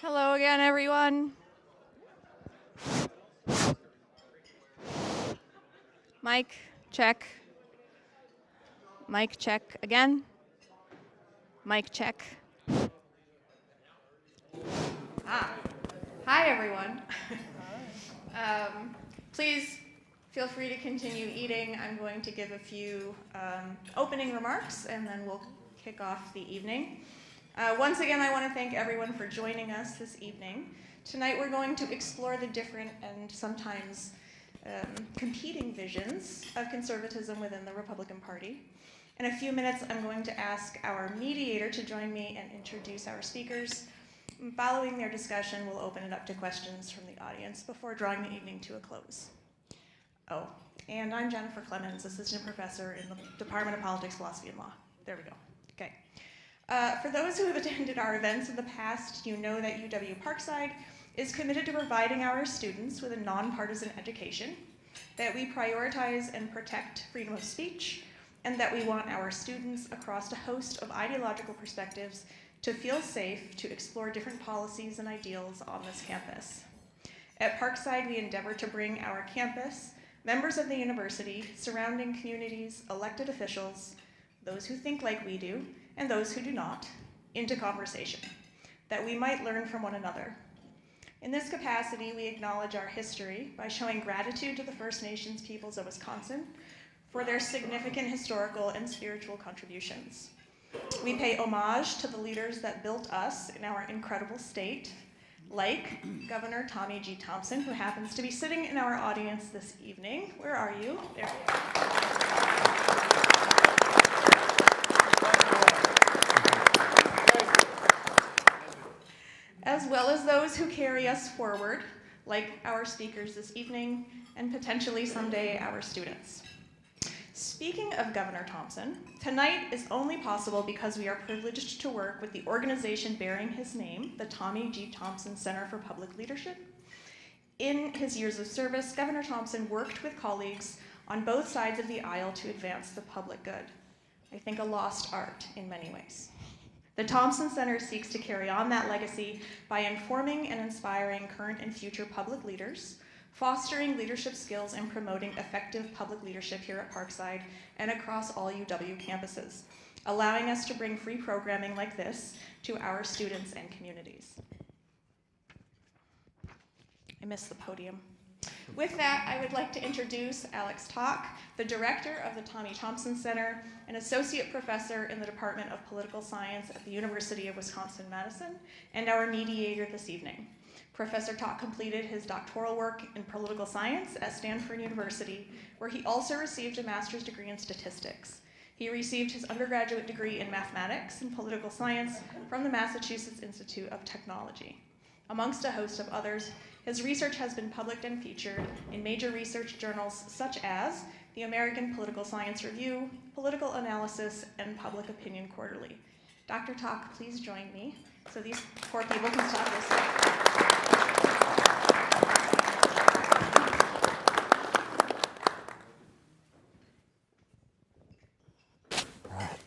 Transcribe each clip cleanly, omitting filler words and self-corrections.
Hello again, everyone. Mic check. Mic check again. Mic check. Hi, everyone. Please feel free to continue eating. I'm going to give a few opening remarks, and then we'll kick off the evening. Once again, I want to thank everyone for joining us this evening. Tonight, we're going to explore the different and sometimes competing visions of conservatism within the Republican Party. In a few minutes, I'm going to ask our mediator to join me and introduce our speakers. Following their discussion, we'll open it up to questions from the audience before drawing the evening to a close. Oh, and I'm Jennifer Clemens, Assistant Professor in the Department of Politics, Philosophy, and Law. There we go. Okay. For those who have attended our events in the past, you know that UW Parkside is committed to providing our students with a nonpartisan education, that we prioritize and protect freedom of speech, and that we want our students across a host of ideological perspectives to feel safe to explore different policies and ideals on this campus. At Parkside, we endeavor to bring our campus, members of the university, surrounding communities, elected officials, those who think like we do, and those who do not, into conversation, that we might learn from one another. In this capacity, we acknowledge our history by showing gratitude to the First Nations peoples of Wisconsin for their significant historical and spiritual contributions. We pay homage to the leaders that built us in our incredible state, like Governor Tommy G. Thompson, who happens to be sitting in our audience this evening. Where are you? There you are. As well as those who carry us forward, like our speakers this evening, and potentially someday our students. Speaking of Governor Thompson, tonight is only possible because we are privileged to work with the organization bearing his name, the Tommy G. Thompson Center for Public Leadership. In his years of service, Governor Thompson worked with colleagues on both sides of the aisle to advance the public good. I think a lost art in many ways. The Thompson Center seeks to carry on that legacy by informing and inspiring current and future public leaders, fostering leadership skills, and promoting effective public leadership here at Parkside and across all UW campuses, allowing us to bring free programming like this to our students and communities. I missed the podium. With that, I would like to introduce Alex Talk, the director of the Tommy Thompson Center, an associate professor in the Department of Political Science at the University of Wisconsin-Madison, and our mediator this evening. Professor Talk completed his doctoral work in political science at Stanford University, where he also received a master's degree in statistics. He received his undergraduate degree in mathematics and political science from the Massachusetts Institute of Technology. Amongst a host of others, his research has been published and featured in major research journals such as the American Political Science Review, Political Analysis, and Public Opinion Quarterly. Dr. Talk, please join me so these poor people can stop listening.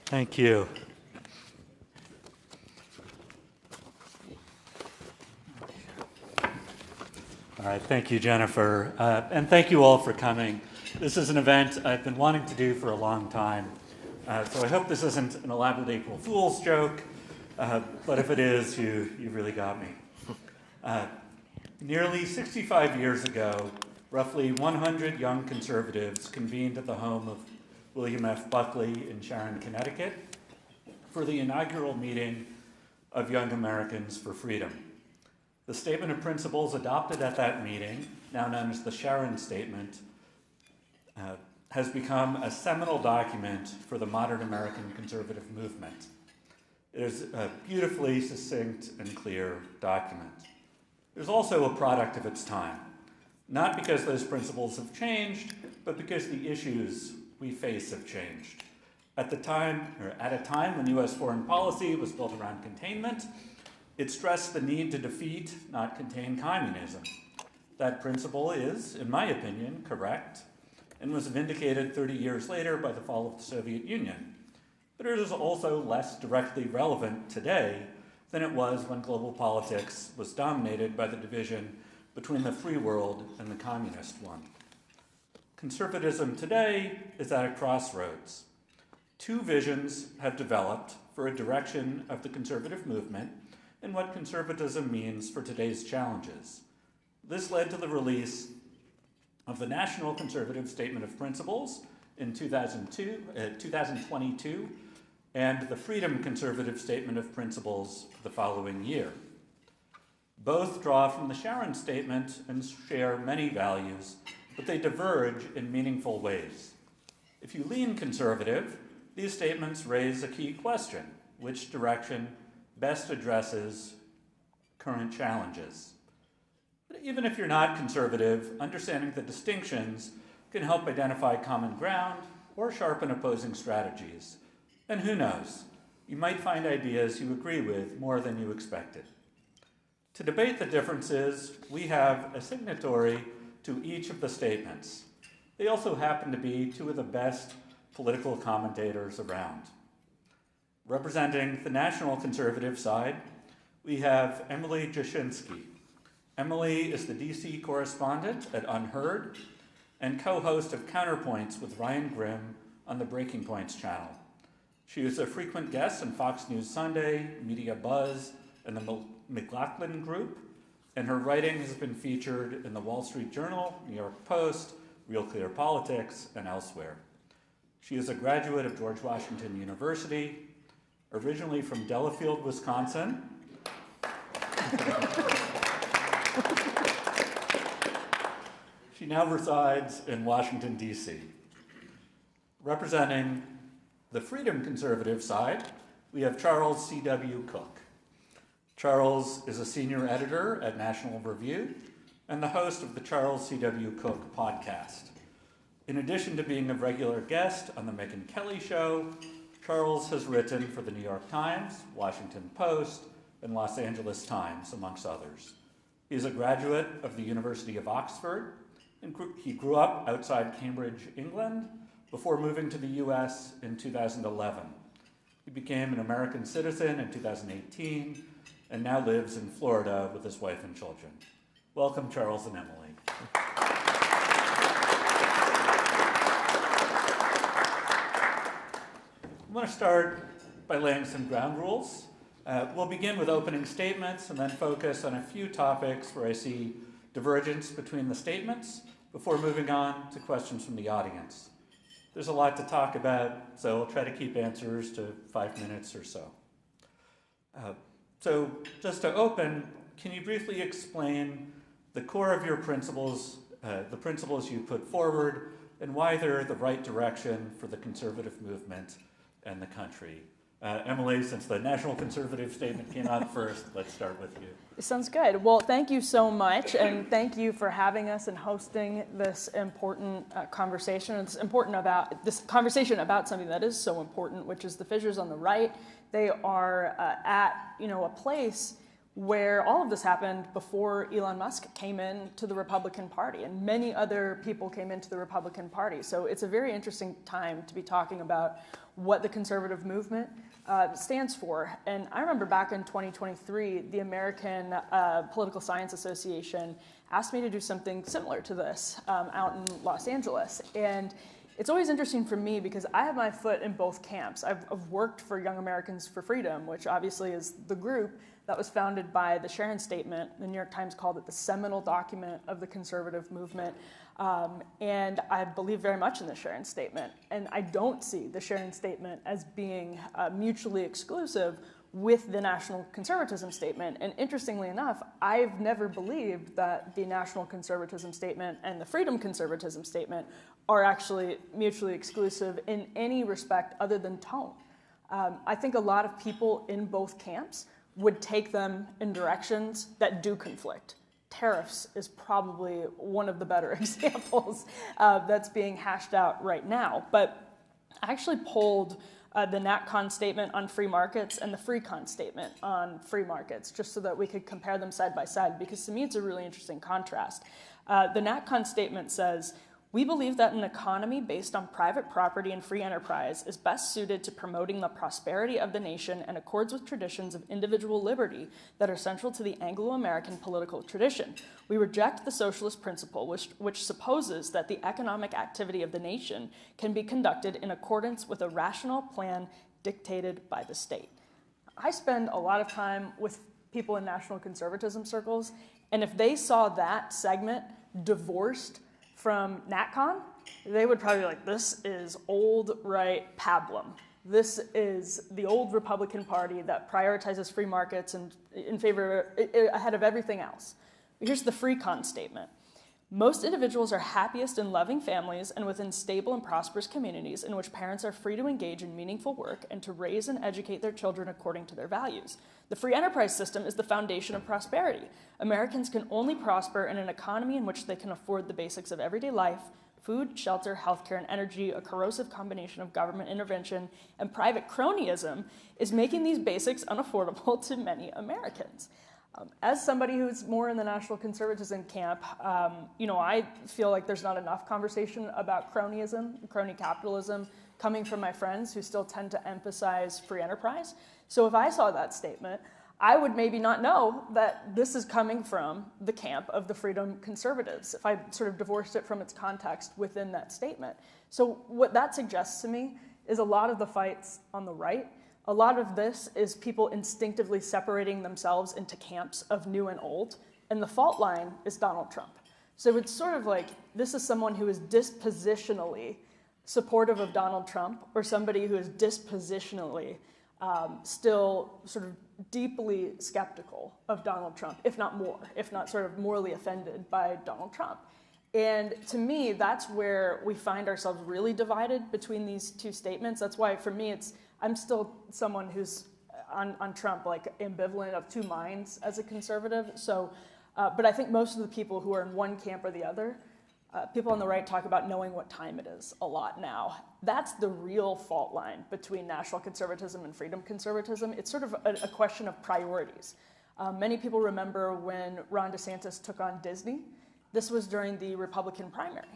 Thank you. All right, thank you, Jennifer. And thank you all for coming. This is an event I've been wanting to do for a long time. So I hope this isn't an elaborate April Fool's joke, but if it is, you really got me. Nearly 65 years ago, roughly 100 young conservatives convened at the home of William F. Buckley in Sharon, Connecticut, for the inaugural meeting of Young Americans for Freedom. The statement of principles adopted at that meeting, now known as the Sharon Statement, has become a seminal document for the modern American conservative movement. It is a beautifully succinct and clear document. It is also a product of its time, not because those principles have changed, but because the issues we face have changed. At a time when U.S. foreign policy was built around containment, it stressed the need to defeat, not contain, communism. That principle is, in my opinion, correct, and was vindicated 30 years later by the fall of the Soviet Union. But it is also less directly relevant today than it was when global politics was dominated by the division between the free world and the communist one. Conservatism today is at a crossroads. Two visions have developed for a direction of the conservative movement and what conservatism means for today's challenges. This led to the release of the National Conservative Statement of Principles in 2022 and the Freedom Conservative Statement of Principles the following year. Both draw from the Sharon Statement and share many values, but they diverge in meaningful ways. If you lean conservative, these statements raise a key question: which direction best addresses current challenges? But even if you're not conservative, understanding the distinctions can help identify common ground or sharpen opposing strategies. And who knows, you might find ideas you agree with more than you expected. To debate the differences, we have a signatory to each of the statements. They also happen to be two of the best political commentators around. Representing the national conservative side, we have Emily Jashinsky. Emily is the DC correspondent at Unheard and co-host of Counterpoints with Ryan Grimm on the Breaking Points channel. She is a frequent guest on Fox News Sunday, Media Buzz, and the McLaughlin Group, and her writing has been featured in the Wall Street Journal, New York Post, Real Clear Politics, and elsewhere. She is a graduate of George Washington University, originally from Delafield, Wisconsin. She now resides in Washington, D.C. Representing the Freedom Conservative side, we have Charles C.W. Cook. Charles is a senior editor at National Review and the host of the Charles C.W. Cook podcast. In addition to being a regular guest on the Megyn Kelly Show, Charles has written for the New York Times, Washington Post, and Los Angeles Times, amongst others. He is a graduate of the University of Oxford, and he grew up outside Cambridge, England, before moving to the US in 2011. He became an American citizen in 2018, and now lives in Florida with his wife and children. Welcome, Charles and Emily. I want to start by laying some ground rules. We'll begin with opening statements and then focus on a few topics where I see divergence between the statements before moving on to questions from the audience. There's a lot to talk about, so I'll try to keep answers to 5 minutes or so. So just to open, can you briefly explain the core of your principles, the principles you put forward, and why they're the right direction for the conservative movement and the country? Emily, since the National Conservative Statement came out first, let's start with you. Sounds good. Well, thank you so much, and thank you for having us and hosting this important conversation. It's important about this conversation about something that is so important, which is the fissures on the right. They are at a place where all of this happened before Elon Musk came into the Republican Party, and many other people came into the Republican Party. So it's a very interesting time to be talking about what the conservative movement stands for. And I remember back in 2023, the American Political Science Association asked me to do something similar to this out in Los Angeles. And it's always interesting for me because I have my foot in both camps. I've worked for Young Americans for Freedom, which obviously is the group that was founded by the Sharon Statement. The New York Times called it the seminal document of the conservative movement. And I believe very much in the Sharon Statement. And I don't see the Sharon Statement as being mutually exclusive with the National Conservatism Statement. And interestingly enough, I've never believed that the National Conservatism Statement and the Freedom Conservatism Statement are actually mutually exclusive in any respect other than tone. I think a lot of people in both camps would take them in directions that do conflict. Tariffs is probably one of the better examples that's being hashed out right now. But I actually polled the NatCon statement on free markets and the FreeCon statement on free markets, just so that we could compare them side by side, because to me it's a really interesting contrast. The NatCon statement says, We believe that an economy based on private property and free enterprise is best suited to promoting the prosperity of the nation and accords with traditions of individual liberty that are central to the Anglo-American political tradition. We reject the socialist principle, which supposes that the economic activity of the nation can be conducted in accordance with a rational plan dictated by the state. I spend a lot of time with people in national conservatism circles, and if they saw that segment divorced from NatCon, they would probably be like, this is old right pablum. This is the old Republican Party that prioritizes free markets and in favor, ahead of everything else. But here's the free con statement. Most individuals are happiest in loving families and within stable and prosperous communities in which parents are free to engage in meaningful work and to raise and educate their children according to their values. The free enterprise system is the foundation of prosperity. Americans can only prosper in an economy in which they can afford the basics of everyday life: food, shelter, healthcare, and energy. A corrosive combination of government intervention and private cronyism is making these basics unaffordable to many Americans. As somebody who's more in the national conservatism camp, I feel like there's not enough conversation about cronyism, crony capitalism, coming from my friends who still tend to emphasize free enterprise. So if I saw that statement, I would maybe not know that this is coming from the camp of the freedom conservatives, if I sort of divorced it from its context within that statement. So what that suggests to me is a lot of the fights on the right, a lot of this is people instinctively separating themselves into camps of new and old, and the fault line is Donald Trump. So it's sort of like, this is someone who is dispositionally supportive of Donald Trump, or somebody who is dispositionally still sort of deeply skeptical of Donald Trump, if not more, if not sort of morally offended by Donald Trump. And to me, that's where we find ourselves really divided between these two statements. That's why, for me, I'm still someone who's on Trump, like ambivalent, of two minds as a conservative. So, but I think most of the people who are in one camp or the other, people on the right talk about knowing what time it is a lot now. That's the real fault line between national conservatism and freedom conservatism. It's sort of a question of priorities. Many people remember when Ron DeSantis took on Disney. This was during the Republican primary.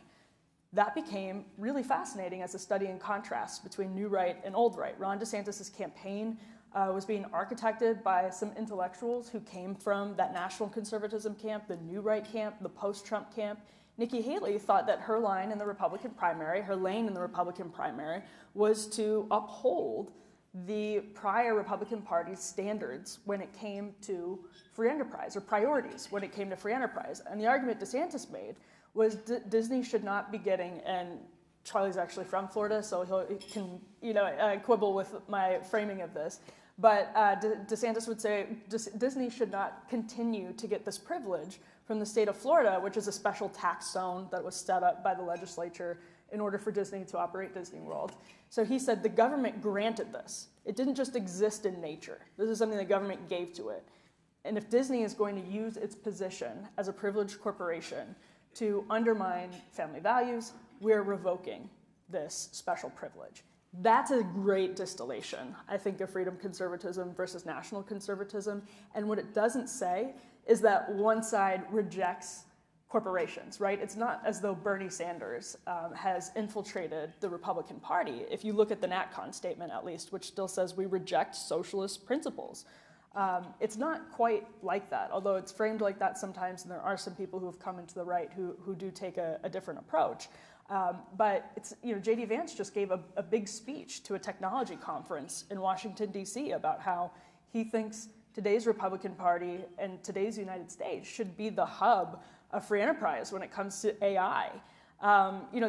That became really fascinating as a study in contrast between new right and old right. Ron DeSantis' campaign was being architected by some intellectuals who came from that national conservatism camp, the new right camp, the post-Trump camp. Nikki Haley thought that her line in the Republican primary, her lane in the Republican primary, was to uphold the prior Republican Party's standards when it came to free enterprise, or priorities when it came to free enterprise. And the argument DeSantis made was Disney should not be getting, and Charlie's actually from Florida, so he can quibble with my framing of this, but DeSantis would say Disney should not continue to get this privilege from the state of Florida, which is a special tax zone that was set up by the legislature in order for Disney to operate Disney World. So he said the government granted this. It didn't just exist in nature. This is something the government gave to it. And if Disney is going to use its position as a privileged corporation to undermine family values, we're revoking this special privilege. That's a great distillation, I think, of freedom conservatism versus national conservatism. And what it doesn't say is that one side rejects corporations, right? It's not as though Bernie Sanders has infiltrated the Republican Party. If you look at the NatCon statement, at least, which still says we reject socialist principles. It's not quite like that, although it's framed like that sometimes, and there are some people who have come into the right who do take a different approach. But it's, J.D. Vance just gave a big speech to a technology conference in Washington, D.C. about how he thinks today's Republican Party and today's United States should be the hub of free enterprise when it comes to AI.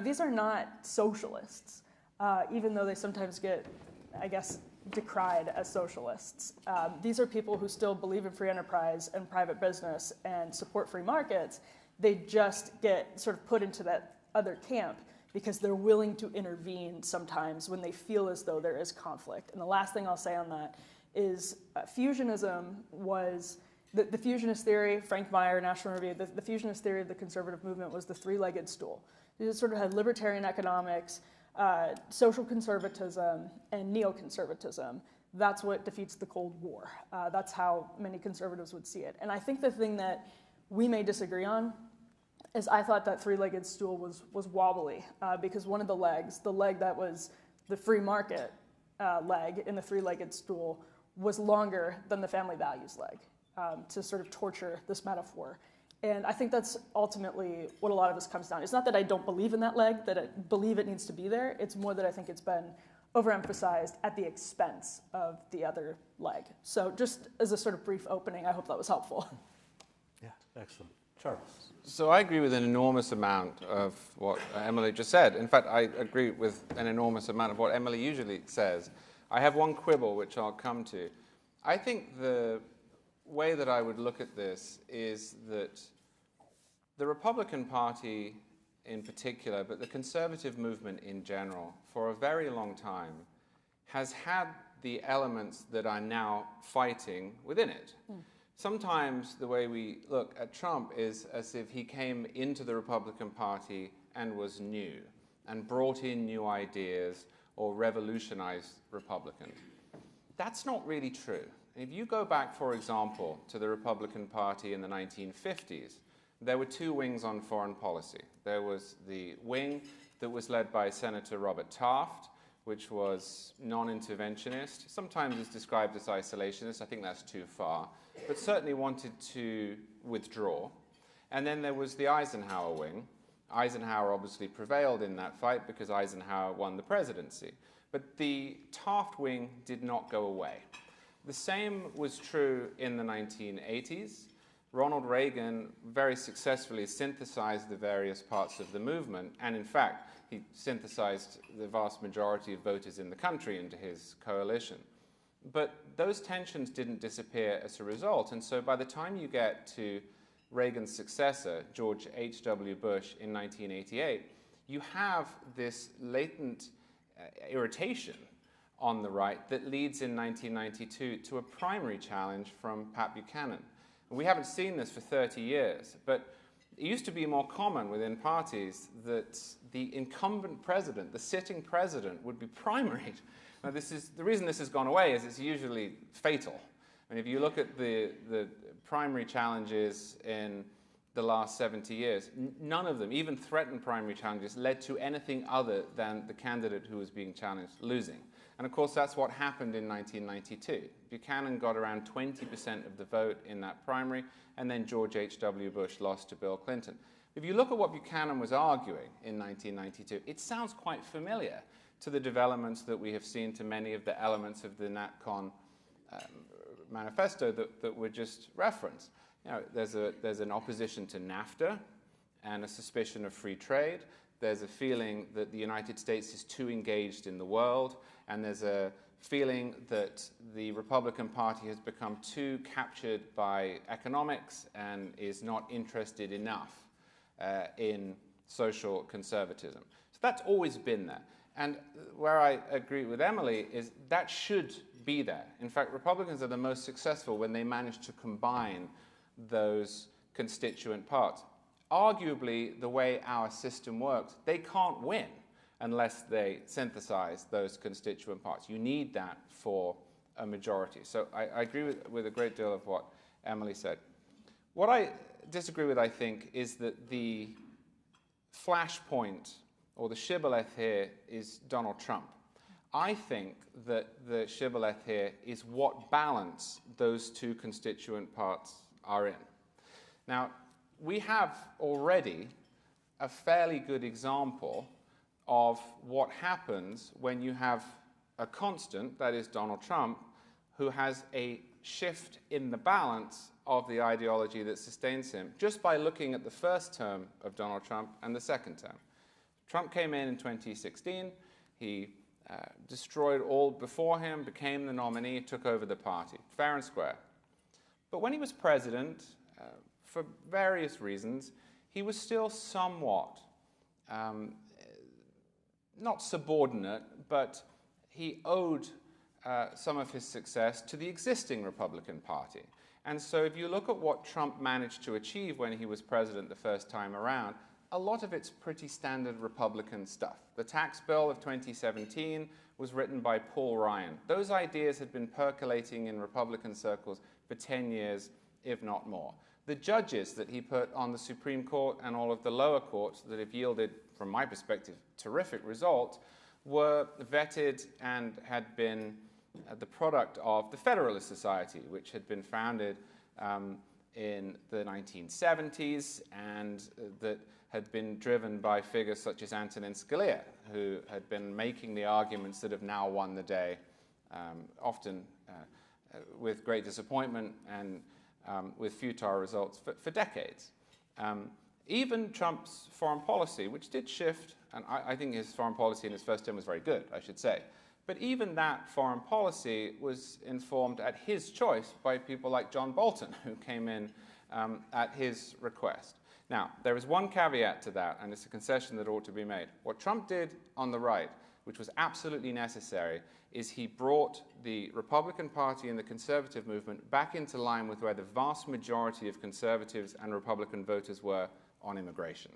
These are not socialists, even though they sometimes get, I guess, decried as socialists. These are people who still believe in free enterprise and private business and support free markets. They just get sort of put into that other camp because they're willing to intervene sometimes when they feel as though there is conflict. And the last thing I'll say on that is fusionism was, the fusionist theory, Frank Meyer, National Review, the fusionist theory of the conservative movement was the three-legged stool. It sort of had libertarian economics, social conservatism, and neoconservatism. That's what defeats the Cold War. That's how many conservatives would see it. And I think the thing that we may disagree on is I thought that three-legged stool was wobbly because one of the legs, the leg that was the free market leg in the three-legged stool, was longer than the family values leg, to sort of torture this metaphor. And I think that's ultimately what a lot of this comes down. It's not that I don't believe in that leg, that I believe it needs to be there. It's more that I think it's been overemphasized at the expense of the other leg. So just as a sort of brief opening, I hope that was helpful. Yeah, excellent. Charles. So I agree with an enormous amount of what Emily just said. In fact, I agree with an enormous amount of what Emily usually says. I have one quibble, which I'll come to. I think the way that I would look at this is that the Republican Party in particular, but the conservative movement in general, for a very long time, has had the elements that are now fighting within it. Sometimes the way we look at Trump is as if he came into the Republican Party and was new and brought in new ideas or revolutionized Republicans. That's not really true. If you go back, for example, to the Republican Party in the 1950s, there were two wings on foreign policy. There was the wing that was led by Senator Robert Taft, which was non-interventionist. Sometimes it's described as isolationist. I think that's too far, but certainly wanted to withdraw. And then there was the Eisenhower wing. Eisenhower obviously prevailed in that fight because Eisenhower won the presidency. But the Taft wing did not go away. The same was true in the 1980s. Ronald Reagan very successfully synthesized the various parts of the movement, and in fact, he synthesized the vast majority of voters in the country into his coalition. But those tensions didn't disappear as a result, and so by the time you get to Reagan's successor, George H.W. Bush, in 1988, you have this latent irritation on the right that leads in 1992 to a primary challenge from Pat Buchanan. We haven't seen this for 30 years, but it used to be more common within parties that the incumbent president, the sitting president, would be primaried. Now, the reason this has gone away is it's usually fatal. I mean, if you look at the primary challenges in the last 70 years, none of them, even threatened primary challenges, led to anything other than the candidate who was being challenged losing. And of course, that's what happened in 1992. Buchanan got around 20% of the vote in that primary, and then George H.W. Bush lost to Bill Clinton. If you look at what Buchanan was arguing in 1992, it sounds quite familiar to the developments that we have seen to many of the elements of the NatCon manifesto that were just referenced. You know, there's an opposition to NAFTA and a suspicion of free trade. There's a feeling that the United States is too engaged in the world, and there's a feeling that the Republican Party has become too captured by economics and is not interested enough in social conservatism. So that's always been there. And where I agree with Emily is that should be there. In fact, Republicans are the most successful when they manage to combine those constituent parts. Arguably, the way our system works, they can't win unless they synthesize those constituent parts. You need that for a majority. So I agree with a great deal of what Emily said. What I disagree with, I think, is that the flashpoint or the shibboleth here is Donald Trump. I think that the shibboleth here is what balance those two constituent parts are in. Now, we have already a fairly good example of what happens when you have a constant, that is Donald Trump, who has a shift in the balance of the ideology that sustains him, just by looking at the first term of Donald Trump and the second term. Trump came in 2016. He destroyed all before him, became the nominee, took over the party, fair and square. But when he was president, for various reasons, he was still somewhat, not subordinate, but he owed some of his success to the existing Republican Party. And so if you look at what Trump managed to achieve when he was president the first time around, a lot of it's pretty standard Republican stuff. The tax bill of 2017 was written by Paul Ryan. Those ideas had been percolating in Republican circles for 10 years if not more. The judges that he put on the Supreme Court and all of the lower courts that have yielded, from my perspective, terrific results, were vetted and had been the product of the Federalist Society, which had been founded in the 1970s and that had been driven by figures such as Antonin Scalia, who had been making the arguments that have now won the day, often with great disappointment and with futile results for decades. Even Trump's foreign policy, which did shift, and I think his foreign policy in his first term was very good, I should say, but even that foreign policy was informed at his choice by people like John Bolton, who came in at his request. Now, there is one caveat to that, and it's a concession that ought to be made. What Trump did on the right, which was absolutely necessary, is he brought the Republican Party and the conservative movement back into line with where the vast majority of conservatives and Republican voters were on immigration.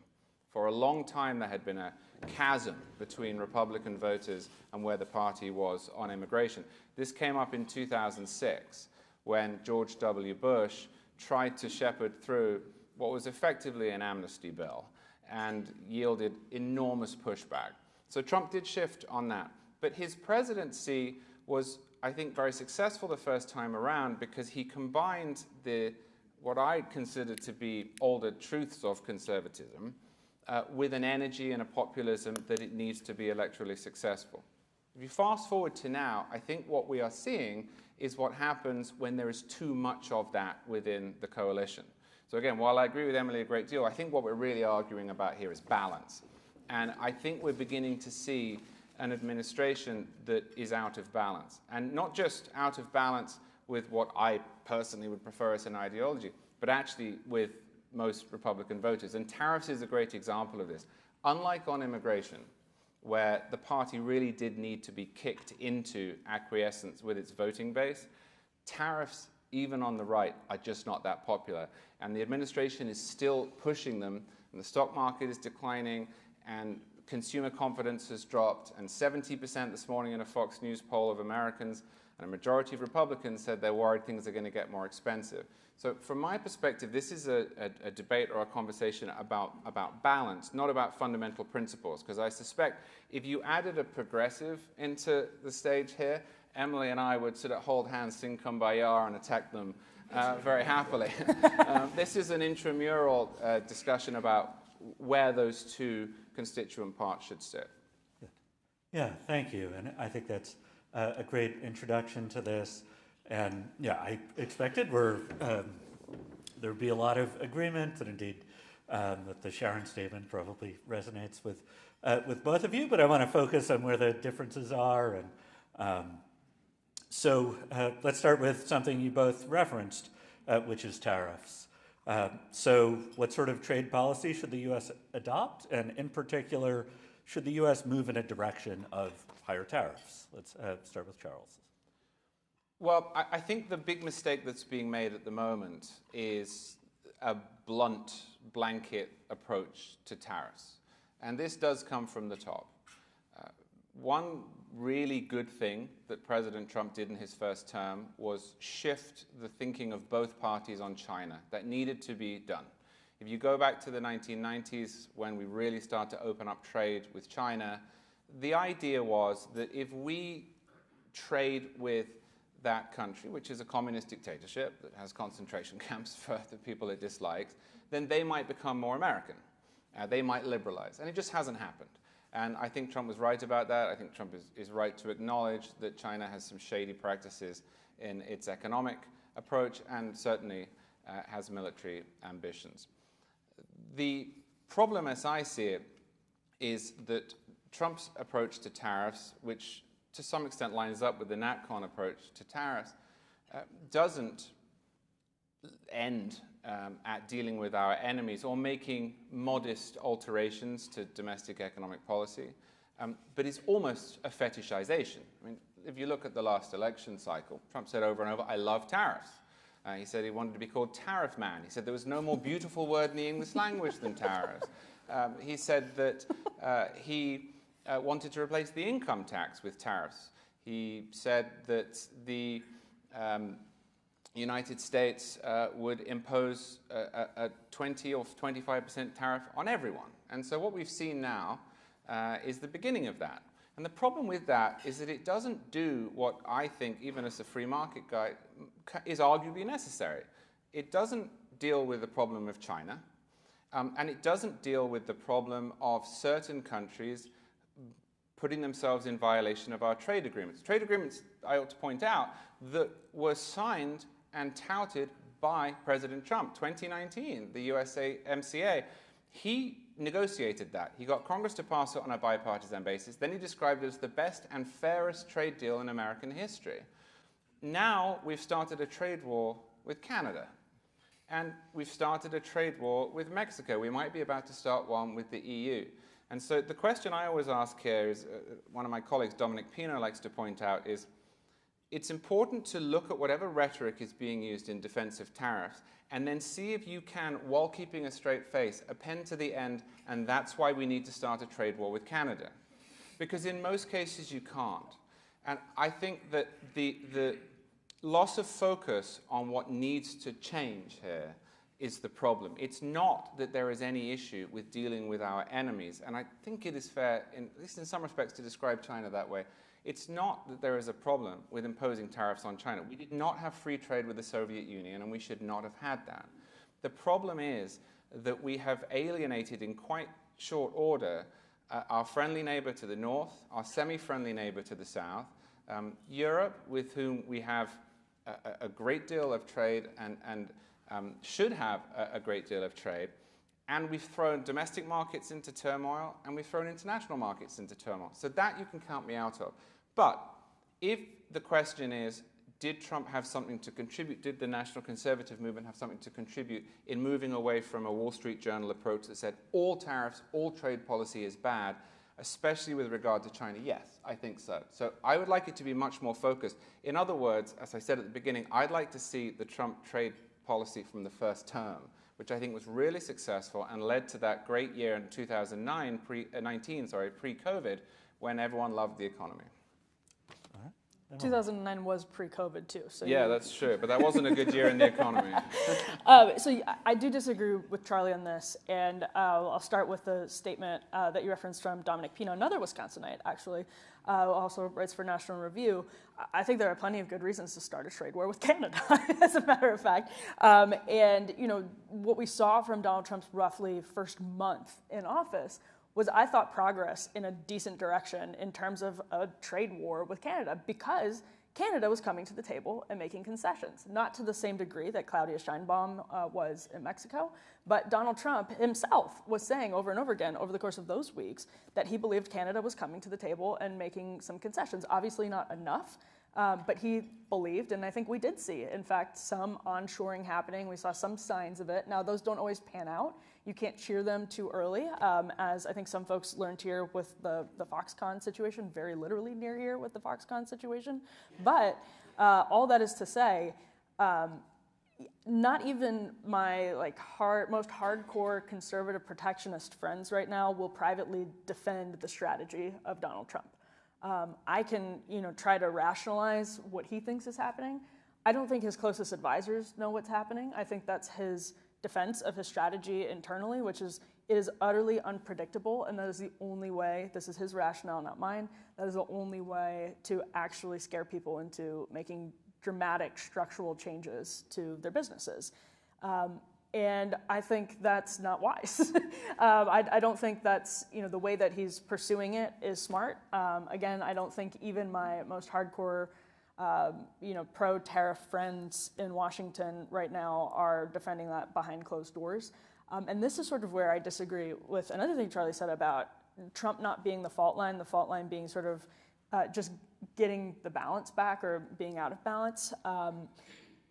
For a long time, there had been a chasm between Republican voters and where the party was on immigration. This came up in 2006 when George W. Bush tried to shepherd through what was effectively an amnesty bill and yielded enormous pushback. So Trump did shift on that. But his presidency was, I think, very successful the first time around because he combined what I consider to be older truths of conservatism with an energy and a populism that it needs to be electorally successful. If you fast forward to now, I think what we are seeing is what happens when there is too much of that within the coalition. So again, while I agree with Emily a great deal, I think what we're really arguing about here is balance. And I think we're beginning to see an administration that is out of balance. And not just out of balance with what I personally would prefer as an ideology, but actually with most Republican voters. And tariffs is a great example of this. Unlike on immigration, where the party really did need to be kicked into acquiescence with its voting base, tariffs, even on the right, are just not that popular. And the administration is still pushing them, and the stock market is declining, and consumer confidence has dropped, and 70% this morning in a Fox News poll of Americans, and a majority of Republicans said they're worried things are going to get more expensive. So from my perspective, this is a debate or a conversation about balance, not about fundamental principles, because I suspect if you added a progressive into the stage here, Emily and I would sort of hold hands, sing Kumbaya, and attack them very happily. This is an intramural discussion about where those two constituent parts should sit. Yeah, thank you. And I think that's a great introduction to this. And yeah, I expected there would be a lot of agreement, and indeed that the Sharon statement probably resonates with both of you. But I want to focus on where the differences are. And so let's start with something you both referenced, which is tariffs. So what sort of trade policy should the U.S. adopt? And in particular, should the U.S. move in a direction of higher tariffs? Let's start with Charles. Well, I think the big mistake that's being made at the moment is a blunt, blanket approach to tariffs. And this does come from the top. One really good thing that President Trump did in his first term was shift the thinking of both parties on China. That needed to be done. If you go back to the 1990s, when we really started to open up trade with China, the idea was that if we trade with that country, which is a communist dictatorship that has concentration camps for the people it dislikes, then they might become more American. They might liberalize. And it just hasn't happened. And I think Trump was right about that. I think Trump is right to acknowledge that China has some shady practices in its economic approach and certainly has military ambitions. The problem, as I see it, is that Trump's approach to tariffs, which to some extent lines up with the NatCon approach to tariffs, doesn't end at dealing with our enemies or making modest alterations to domestic economic policy, but it's almost a fetishization. I mean, if you look at the last election cycle, Trump said over and over, "I love tariffs." He said he wanted to be called Tariff Man. He said there was no more beautiful word in the English language than tariffs. He said that he wanted to replace the income tax with tariffs. He said that the United States would impose a 20 or 25% tariff on everyone. And so what we've seen now is the beginning of that. And the problem with that is that it doesn't do what I think, even as a free market guy, is arguably necessary. It doesn't deal with the problem of China, and it doesn't deal with the problem of certain countries putting themselves in violation of our trade agreements. Trade agreements, I ought to point out, that were signed and touted by President Trump. 2019, the USMCA, he negotiated that. He got Congress to pass it on a bipartisan basis. Then he described it as the best and fairest trade deal in American history. Now we've started a trade war with Canada. And we've started a trade war with Mexico. We might be about to start one with the EU. And so the question I always ask here is, one of my colleagues, Dominic Pino, likes to point out, is it's important to look at whatever rhetoric is being used in defense of tariffs and then see if you can, while keeping a straight face, append to the end, and that's why we need to start a trade war with Canada. Because in most cases you can't. And I think that the loss of focus on what needs to change here is the problem. It's not that there is any issue with dealing with our enemies, and I think it is fair, at least in some respects, to describe China that way. It's not that there is a problem with imposing tariffs on China. We did not have free trade with the Soviet Union, and we should not have had that. The problem is that we have alienated in quite short order our friendly neighbor to the north, our semi-friendly neighbor to the south, Europe, with whom we have a great deal of trade and should have a great deal of trade, and we've thrown domestic markets into turmoil, and we've thrown international markets into turmoil. So that you can count me out of. But if the question is, did Trump have something to contribute, did the national conservative movement have something to contribute in moving away from a Wall Street Journal approach that said all tariffs, all trade policy is bad, especially with regard to China? Yes, I think so. So I would like it to be much more focused. In other words, as I said at the beginning, I'd like to see the Trump trade policy from the first term, which I think was really successful and led to that great year in 2019, pre-COVID, when everyone loved the economy. 2009 was pre-COVID too. So yeah, that's true, but that wasn't a good year in the economy. So I do disagree with Charlie on this, and I'll start with the statement that you referenced from Dominic Pino, another Wisconsinite actually, also writes for National Review. I think there are plenty of good reasons to start a trade war with Canada, as a matter of fact. And you know what we saw from Donald Trump's roughly first month in office was, I thought, progress in a decent direction in terms of a trade war with Canada, because Canada was coming to the table and making concessions, not to the same degree that Claudia Sheinbaum was in Mexico, but Donald Trump himself was saying over and over again over the course of those weeks that he believed Canada was coming to the table and making some concessions. Obviously not enough, but he believed, and I think we did see, in fact, some onshoring happening. We saw some signs of it. Now, those don't always pan out. You can't cheer them too early, as I think some folks learned here with the Foxconn situation, very literally near here with the Foxconn situation. But all that is to say, not even my most hardcore conservative protectionist friends right now will privately defend the strategy of Donald Trump. I can, try to rationalize what he thinks is happening. I don't think his closest advisors know what's happening. I think that's his defense of his strategy internally, which is, it is utterly unpredictable, and that is the only way, this is his rationale, not mine, that is the only way to actually scare people into making dramatic structural changes to their businesses. And I think that's not wise. I don't think that's, the way that he's pursuing it is smart. Again, I don't think even my most hardcore pro-tariff friends in Washington right now are defending that behind closed doors. And this is sort of where I disagree with another thing Charlie said about Trump not being the fault line being sort of just getting the balance back or being out of balance.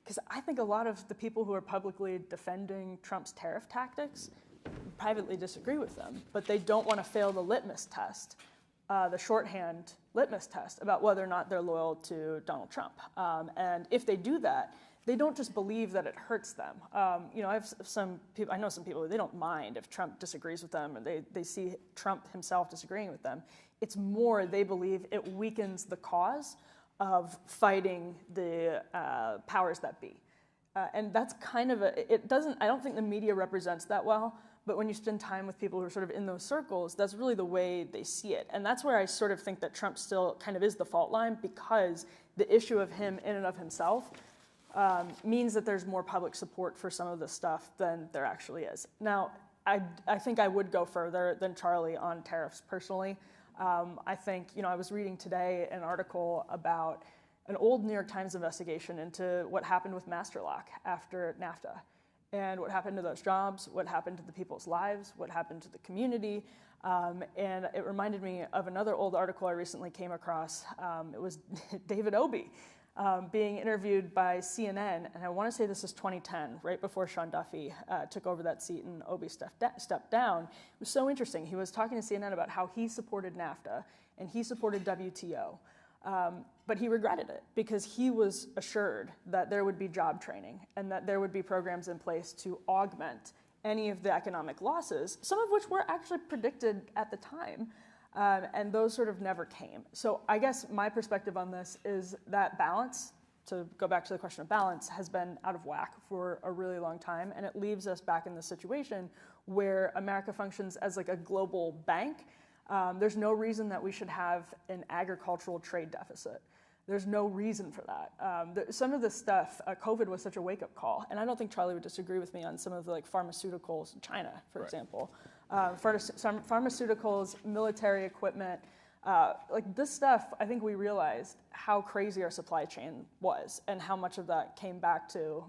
Because I think a lot of the people who are publicly defending Trump's tariff tactics privately disagree with them, but they don't want to fail the litmus test. The shorthand litmus test about whether or not they're loyal to Donald Trump. And if they do that, they don't just believe that it hurts them. I have some people, I know some people, they don't mind if Trump disagrees with them, or they see Trump himself disagreeing with them. It's more they believe it weakens the cause of fighting the powers that be. And that's kind of I don't think the media represents that well, but when you spend time with people who are sort of in those circles, that's really the way they see it. And that's where I sort of think that Trump still kind of is the fault line, because the issue of him in and of himself means that there's more public support for some of this stuff than there actually is. Now, I think I would go further than Charlie on tariffs personally. I think, I was reading today an article about an old New York Times investigation into what happened with Masterlock after NAFTA, and what happened to those jobs, what happened to the people's lives, what happened to the community. And it reminded me of another old article I recently came across. It was David Obey being interviewed by CNN, and I want to say this is 2010, right before Sean Duffy took over that seat and Obey stepped down. It was so interesting. He was talking to CNN about how he supported NAFTA and he supported WTO. But he regretted it because he was assured that there would be job training and that there would be programs in place to augment any of the economic losses, some of which were actually predicted at the time, and those sort of never came. So I guess my perspective on this is that balance, to go back to the question of balance, has been out of whack for a really long time, and it leaves us back in the situation where America functions as like a global bank. There's no reason that we should have an agricultural trade deficit. There's no reason for that. Some of this stuff, COVID was such a wake-up call, and I don't think Charlie would disagree with me on some of the pharmaceuticals in China, for example. Some pharmaceuticals, military equipment, this stuff, I think we realized how crazy our supply chain was and how much of that came back to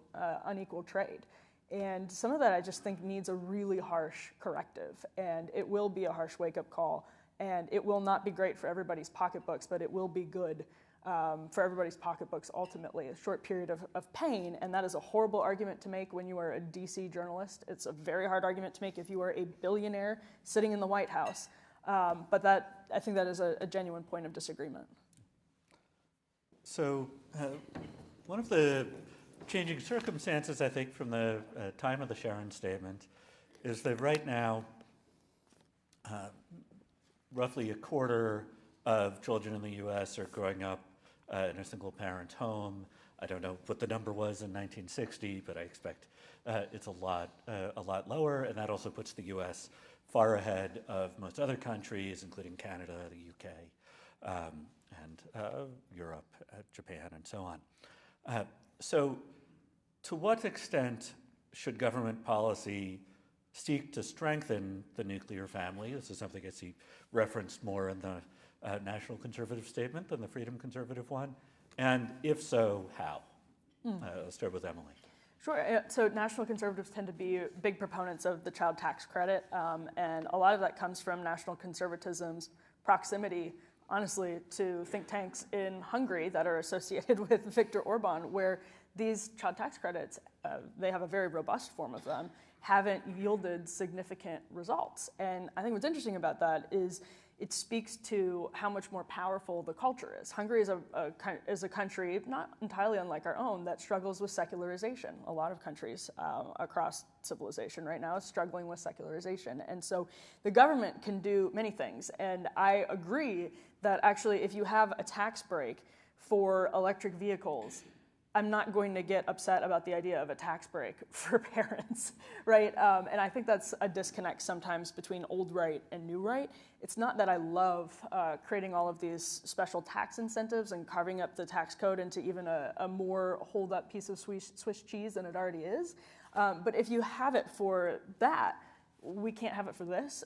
unequal trade. And some of that I just think needs a really harsh corrective, and it will be a harsh wake-up call, and it will not be great for everybody's pocketbooks, but it will be good for everybody's pocketbooks ultimately. A short period of pain, and that is a horrible argument to make when you are a DC journalist. It's a very hard argument to make if you are a billionaire sitting in the White House, but I think that is a genuine point of disagreement. So one of the changing circumstances, I think, from the time of the Sharon statement is that right now, roughly a quarter of children in the U.S. are growing up in a single-parent home. I don't know what the number was in 1960, but I expect it's a lot lower, and that also puts the U.S. far ahead of most other countries, including Canada, the U.K., and Europe, Japan, and so on. So to what extent should government policy seek to strengthen the nuclear family? This is something I see referenced more in the National Conservative Statement than the Freedom Conservative one. And if so, how? Let's start with Emily. Sure. So national conservatives tend to be big proponents of the child tax credit, and a lot of that comes from national conservatism's proximity, honestly, to think tanks in Hungary that are associated with Viktor Orban, where these child tax credits, they have a very robust form of them, haven't yielded significant results. And I think what's interesting about that is it speaks to how much more powerful the culture is. Hungary is a country, not entirely unlike our own, that struggles with secularization. A lot of countries across civilization right now is struggling with secularization. And so the government can do many things. And I agree that actually if you have a tax break for electric vehicles, I'm not going to get upset about the idea of a tax break for parents, right? And I think that's a disconnect sometimes between old right and new right. It's not that I love creating all of these special tax incentives and carving up the tax code into even a more hold-up piece of Swiss cheese than it already is. But if you have it for that, we can't have it for this.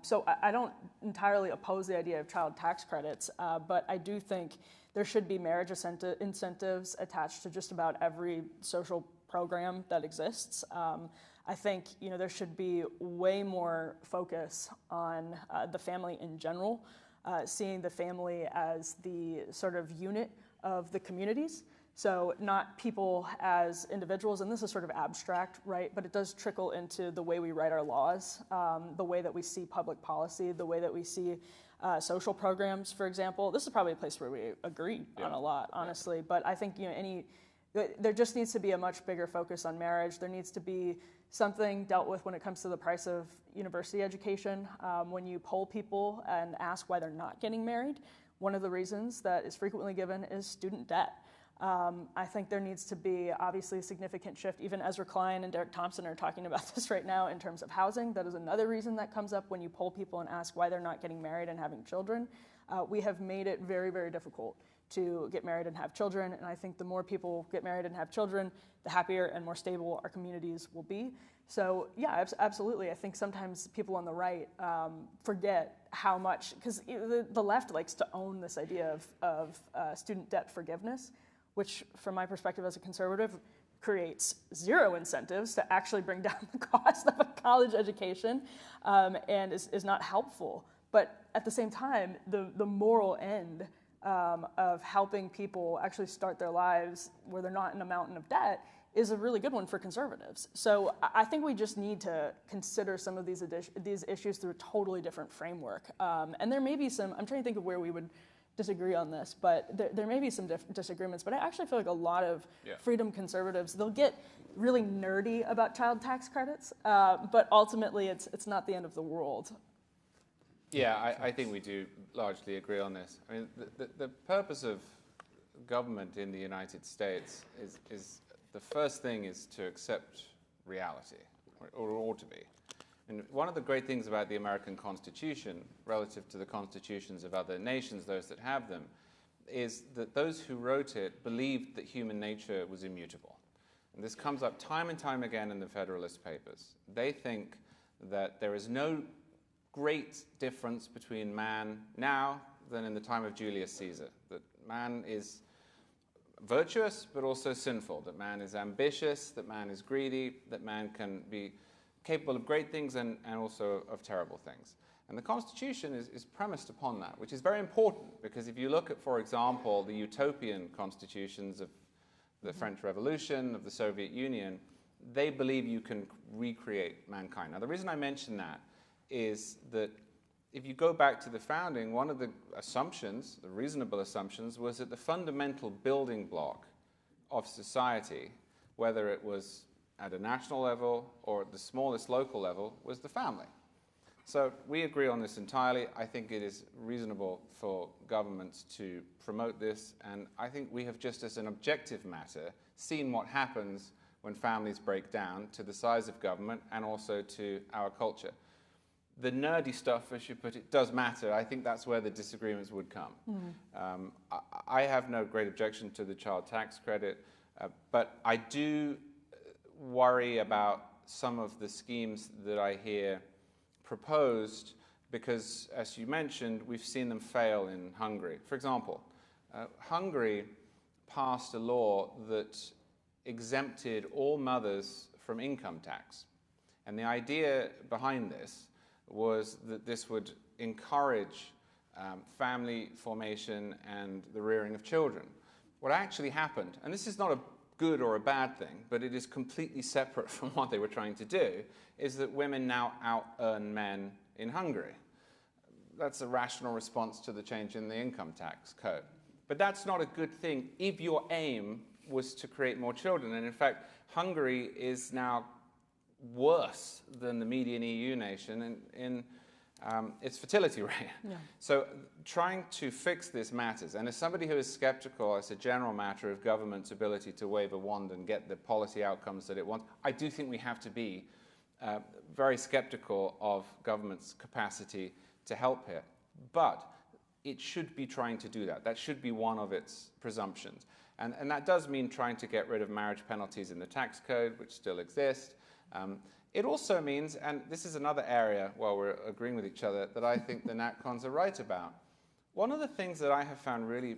So I don't entirely oppose the idea of child tax credits, but I do think there should be marriage incentives attached to just about every social program that exists. I think there should be way more focus on the family in general, seeing the family as the sort of unit of the communities. So not people as individuals, and this is sort of abstract, right? But it does trickle into the way we write our laws, the way that we see public policy, the way that we see social programs, for example. This is probably a place where we agree on a lot, honestly. But I think there just needs to be a much bigger focus on marriage. There needs to be something dealt with when it comes to the price of university education. When you poll people and ask why they're not getting married, one of the reasons that is frequently given is student debt. I think there needs to be obviously a significant shift. Even Ezra Klein and Derek Thompson are talking about this right now in terms of housing. That is another reason that comes up when you poll people and ask why they're not getting married and having children. We have made it very, very difficult to get married and have children, and I think the more people get married and have children, the happier and more stable our communities will be. So yeah, absolutely. I think sometimes people on the right forget how much, because the left likes to own this idea of student debt forgiveness, which from my perspective as a conservative creates zero incentives to actually bring down the cost of a college education and is not helpful. But at the same time, the moral end of helping people actually start their lives where they're not in a mountain of debt is a really good one for conservatives. So I think we just need to consider some of these issues through a totally different framework. And there may be some, I'm trying to think of where we would disagree on this, but there may be some disagreements, but I actually feel like a lot of freedom conservatives, they'll get really nerdy about child tax credits, but ultimately it's not the end of the world. Yeah, I think we do largely agree on this. I mean, the purpose of government in the United States is the first thing is to accept reality, or ought to be. And one of the great things about the American Constitution, relative to the constitutions of other nations, those that have them, is that those who wrote it believed that human nature was immutable. And this comes up time and time again in the Federalist Papers. They think that there is no great difference between man now than in the time of Julius Caesar, that man is virtuous but also sinful, that man is ambitious, that man is greedy, that man can be capable of great things and also of terrible things. And the Constitution is premised upon that, which is very important, because if you look at, for example, the utopian constitutions of the French Revolution, of the Soviet Union, they believe you can recreate mankind. Now, the reason I mention that is that if you go back to the founding, one of the assumptions, the reasonable assumptions, was that the fundamental building block of society, whether it was at a national level or at the smallest local level, was the family. So we agree on this entirely. I think it is reasonable for governments to promote this, and I think we have, just as an objective matter, seen what happens when families break down to the size of government and also to our culture. The nerdy stuff, as you put it, does matter. I think that's where the disagreements would come. Mm-hmm. I have no great objection to the child tax credit, but I do worry about some of the schemes that I hear proposed because, as you mentioned, we've seen them fail in Hungary. For example, Hungary passed a law that exempted all mothers from income tax. And the idea behind this was that this would encourage family formation and the rearing of children. What actually happened, and this is not a good or a bad thing, but it is completely separate from what they were trying to do, is that women now out-earn men in Hungary. That's a rational response to the change in the income tax code. But that's not a good thing if your aim was to create more children. And in fact, Hungary is now worse than the median EU nation in its fertility rate. Yeah. So trying to fix this matters. And as somebody who is skeptical as a general matter of government's ability to wave a wand and get the policy outcomes that it wants, I do think we have to be very skeptical of government's capacity to help here. But it should be trying to do that. That should be one of its presumptions. And that does mean trying to get rid of marriage penalties in the tax code, which still exist. It also means, and this is another area while we're agreeing with each other, that I think the NatCons are right about. One of the things that I have found really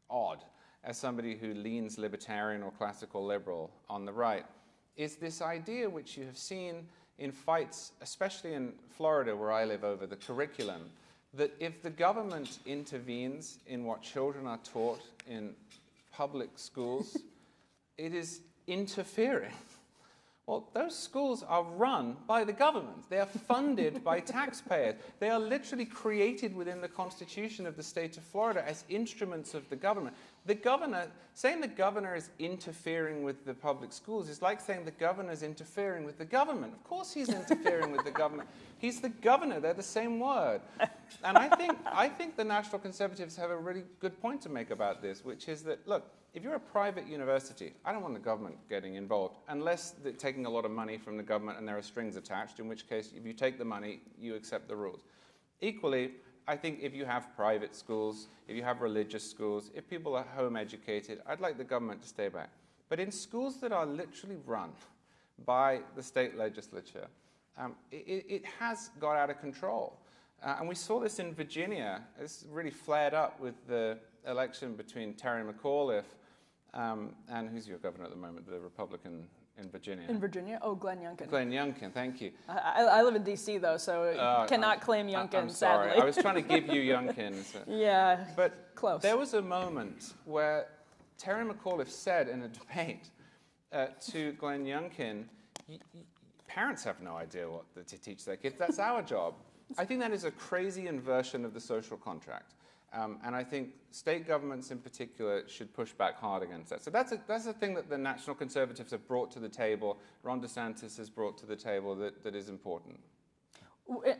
odd as somebody who leans libertarian or classical liberal on the right is this idea, which you have seen in fights, especially in Florida where I live, over the curriculum, that if the government intervenes in what children are taught in public schools, it is interfering. Well, those schools are run by the government. They are funded by taxpayers. They are literally created within the Constitution of the state of Florida as instruments of the government. Saying the governor is interfering with the public schools is like saying the governor is interfering with the government. Of course he's interfering with the government. He's the governor. They're the same word. And I think the National Conservatives have a really good point to make about this, which is that, look, if you're a private university, I don't want the government getting involved, unless they're taking a lot of money from the government and there are strings attached, in which case, if you take the money, you accept the rules. Equally, I think if you have private schools, if you have religious schools, if people are home educated, I'd like the government to stay back. But in schools that are literally run by the state legislature, it has got out of control. And we saw this in Virginia. It's really flared up with the election between Terry McAuliffe and who's your governor at the moment, the Republican in Virginia? In Virginia? Oh, Glenn Youngkin. Glenn Youngkin, thank you. I live in D.C., though, so cannot claim Youngkin, I'm sorry. sadly. I was trying to give you Youngkin. So. Yeah, But close. There was a moment where Terry McAuliffe said in a debate to Glenn Youngkin, parents have no idea what to teach their kids. That's our job. I think that is a crazy inversion of the social contract. And I think state governments in particular should push back hard against that. So that's a thing that the National Conservatives have brought to the table, Ron DeSantis has brought to the table that is important.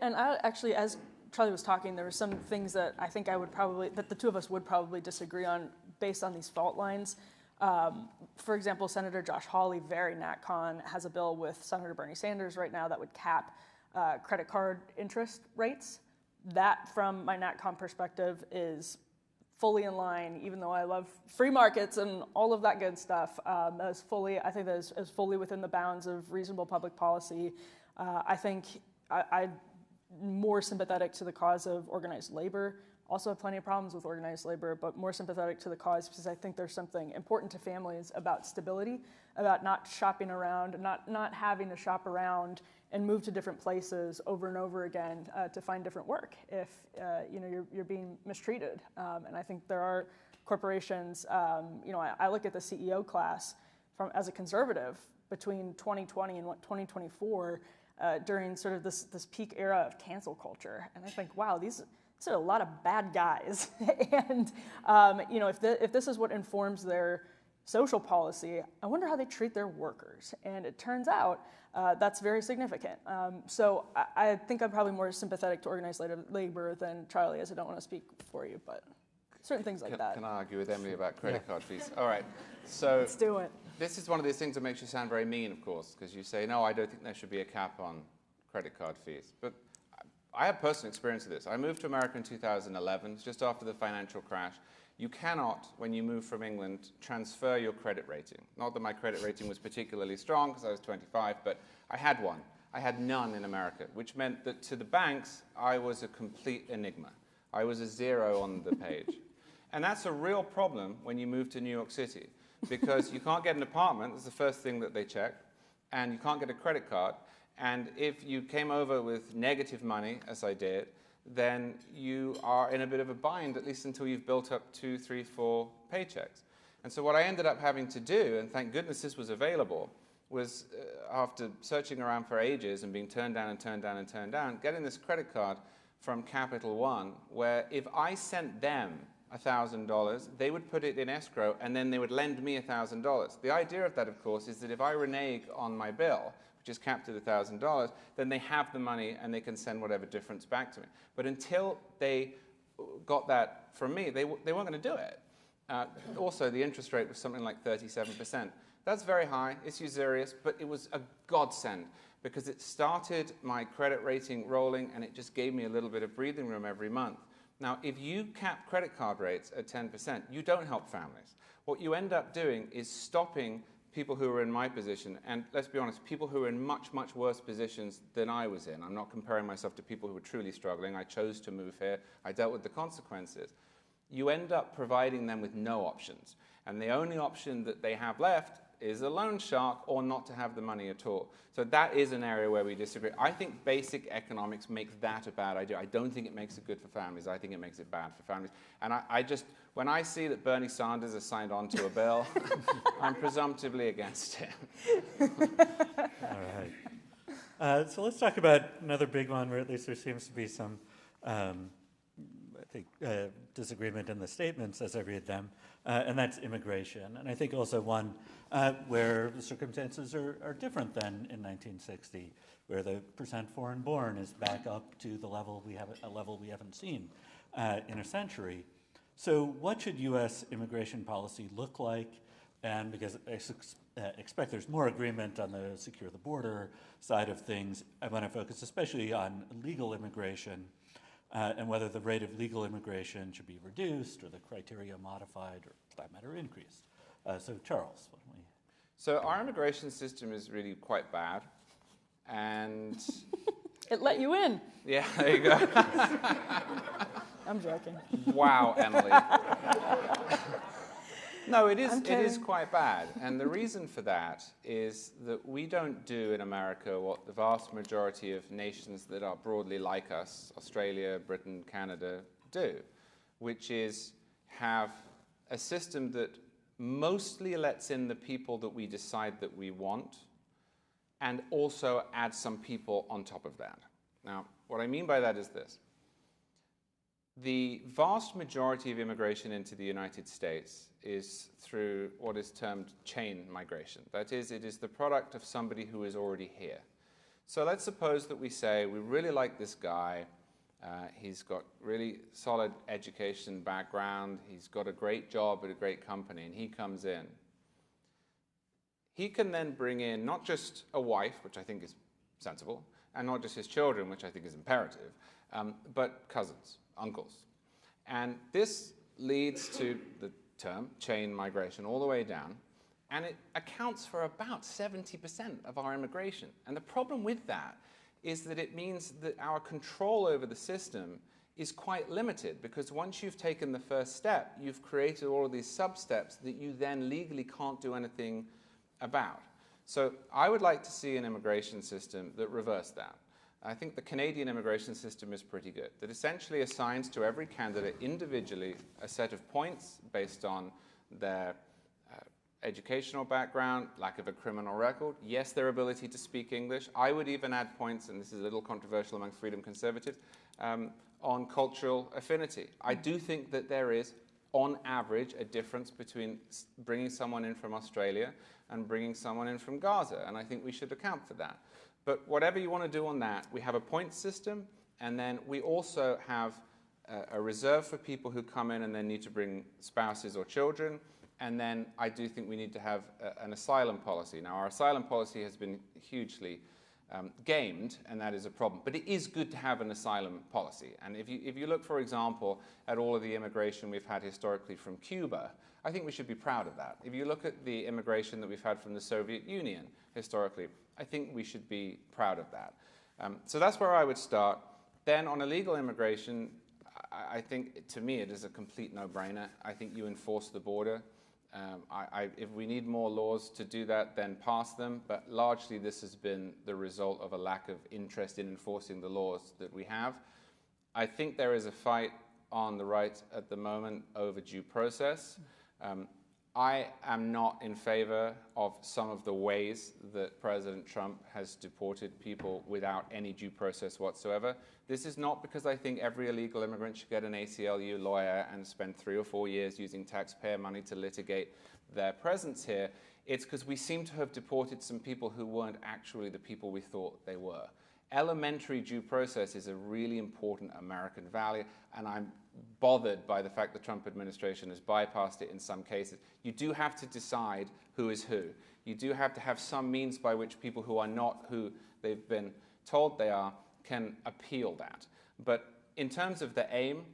And I actually, as Charlie was talking, there were some things that I think that the two of us would probably disagree on based on these fault lines. For example, Senator Josh Hawley, very NatCon, has a bill with Senator Bernie Sanders right now that would cap credit card interest rates. That, from my NatCon perspective, is fully in line, even though I love free markets and all of that good stuff. I think that is fully within the bounds of reasonable public policy. I think I'm more sympathetic to the cause of organized labor. Also have plenty of problems with organized labor, but more sympathetic to the cause because I think there's something important to families about stability, about not shopping around, not having to shop around and move to different places over and over again to find different work if you're being mistreated. And I think there are corporations. I look at the CEO class as a conservative between 2020 and 2024 during sort of this peak era of cancel culture, and I think, wow, these are a lot of bad guys. And if this is what informs their social policy, I wonder how they treat their workers. And it turns out that's very significant. So I think I'm probably more sympathetic to organized labor than Charlie, as I don't want to speak for you, but certain things like that. Can I argue with Emily about credit card fees? All right. So let's do it. This is one of these things that makes you sound very mean, of course, because you say, no, I don't think there should be a cap on credit card fees. But I have personal experience of this. I moved to America in 2011, just after the financial crash. You cannot, when you move from England, transfer your credit rating. Not that my credit rating was particularly strong because I was 25, but I had one. I had none in America, which meant that to the banks, I was a complete enigma. I was a zero on the page. And that's a real problem when you move to New York City, because you can't get an apartment, that's the first thing that they check, and you can't get a credit card. And if you came over with negative money, as I did, then you are in a bit of a bind, at least until you've built up 2, 3, 4 paychecks. And so what I ended up having to do, and thank goodness this was available, was after searching around for ages and being turned down and turned down and turned down, getting this credit card from Capital One, where if I sent them $1,000, they would put it in escrow, and then they would lend me $1,000. The idea of that, of course, is that if I renege on my bill, which is capped at $1,000, then they have the money and they can send whatever difference back to me. But until they got that from me, they weren't going to do it. Also, the interest rate was something like 37%. That's very high, it's usurious, but it was a godsend because it started my credit rating rolling and it just gave me a little bit of breathing room every month. Now, if you cap credit card rates at 10%, you don't help families. What you end up doing is stopping people who are in my position, and let's be honest, people who are in much, much worse positions than I was in. I'm not comparing myself to people who were truly struggling. I chose to move here. I dealt with the consequences. You end up providing them with no options, and the only option that they have left is a loan shark or not to have the money at all. So that is an area where we disagree. I think basic economics makes that a bad idea. I don't think it makes it good for families. I think it makes it bad for families. And I just, when I see that Bernie Sanders has signed on to a bill, I'm presumptively against it. All right. So let's talk about another big one where at least there seems to be some disagreement in the statements as I read them, and that's immigration. And I think also one where the circumstances are different than in 1960, where the percent foreign born is back up to the level we haven't seen in a century. So what should U.S. immigration policy look like? And because I expect there's more agreement on the secure the border side of things, I want to focus especially on legal immigration and whether the rate of legal immigration should be reduced or the criteria modified or, for that matter, increased. So Charles, why don't we? So our immigration system is really quite bad. And It let you in. yeah, there you go. I'm joking. Wow, Emily. No, it I'm is kidding. quite bad. And the reason for that is that we don't do in America what the vast majority of nations that are broadly like us, Australia, Britain, Canada, do, which is have a system that mostly lets in the people that we decide that we want and also adds some people on top of that. Now, what I mean by that is this. The vast majority of immigration into the United States is through what is termed chain migration. That is, it is the product of somebody who is already here. So let's suppose that we say, we really like this guy, he's got really solid education background, he's got a great job at a great company, and he comes in. He can then bring in not just a wife, which I think is sensible, and not just his children, which I think is imperative, but cousins, uncles. And this leads to the term chain migration all the way down, and it accounts for about 70% of our immigration. And the problem with that is that it means that our control over the system is quite limited, because once you've taken the first step, you've created all of these sub-steps that you then legally can't do anything about. So I would like to see an immigration system that reversed that. I think the Canadian immigration system is pretty good, that essentially assigns to every candidate individually a set of points based on their educational background, lack of a criminal record, yes, their ability to speak English. I would even add points, and this is a little controversial among freedom conservatives, on cultural affinity. I do think that there is, on average, a difference between bringing someone in from Australia and bringing someone in from Gaza, and I think we should account for that. But whatever you want to do on that, we have a point system, and then we also have a reserve for people who come in and then need to bring spouses or children, and then I do think we need to have an asylum policy. Now, our asylum policy has been hugely gamed, and that is a problem. But it is good to have an asylum policy. And if you look, for example, at all of the immigration we've had historically from Cuba, I think we should be proud of that. If you look at the immigration that we've had from the Soviet Union historically, I think we should be proud of that. So that's where I would start. Then on illegal immigration, I think, to me, it is a complete no-brainer. I think you enforce the border. If we need more laws to do that, then pass them. But largely, this has been the result of a lack of interest in enforcing the laws that we have. I think there is a fight on the right at the moment over due process. I am not in favor of some of the ways that President Trump has deported people without any due process whatsoever. This is not because I think every illegal immigrant should get an ACLU lawyer and spend 3 or 4 years using taxpayer money to litigate their presence here. It's because we seem to have deported some people who weren't actually the people we thought they were. Elementary due process is a really important American value, and I'm bothered by the fact the Trump administration has bypassed it in some cases. You do have to decide who is who. You do have to have some means by which people who are not who they've been told they are can appeal that. But in terms of the aim,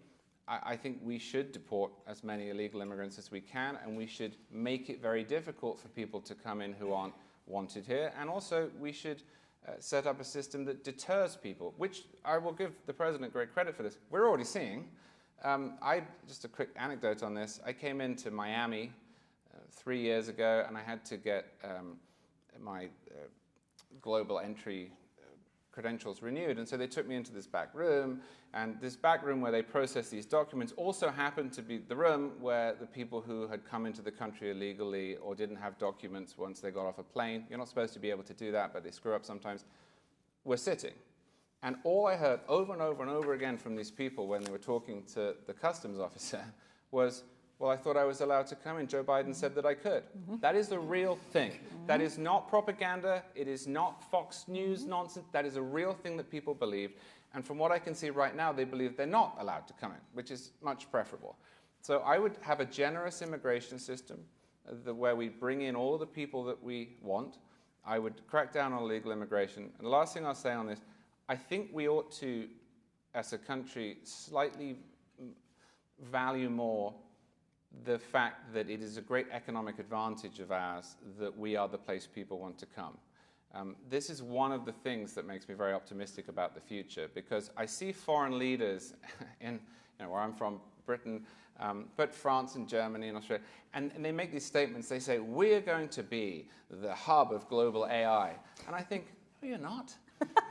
I think we should deport as many illegal immigrants as we can, and we should make it very difficult for people to come in who aren't wanted here. And also, we should set up a system that deters people, which I will give the president great credit for this. We're already seeing. Just a quick anecdote on this. I came into Miami 3 years ago, and I had to get my global entry credentials renewed. And so they took me into this back room, and this back room where they process these documents also happened to be the room where the people who had come into the country illegally or didn't have documents once they got off a plane — you're not supposed to be able to do that, but they screw up sometimes — were sitting. And all I heard over and over and over again from these people when they were talking to the customs officer was, well, I thought I was allowed to come in. Joe Biden said that I could. That is the real thing. That is not propaganda. It is not Fox News nonsense. That is a real thing that people believed. And from what I can see right now, they believe they're not allowed to come in, which is much preferable. So I would have a generous immigration system where we bring in all of the people that we want. I would crack down on illegal immigration. And the last thing I'll say on this, I think we ought to, as a country, slightly value more the fact that it is a great economic advantage of ours that we are the place people want to come. This is one of the things that makes me very optimistic about the future, because I see foreign leaders in where I'm from, Britain, but France and Germany and Australia, and they make these statements. They say, we're going to be the hub of global AI. And I think, no, you're not.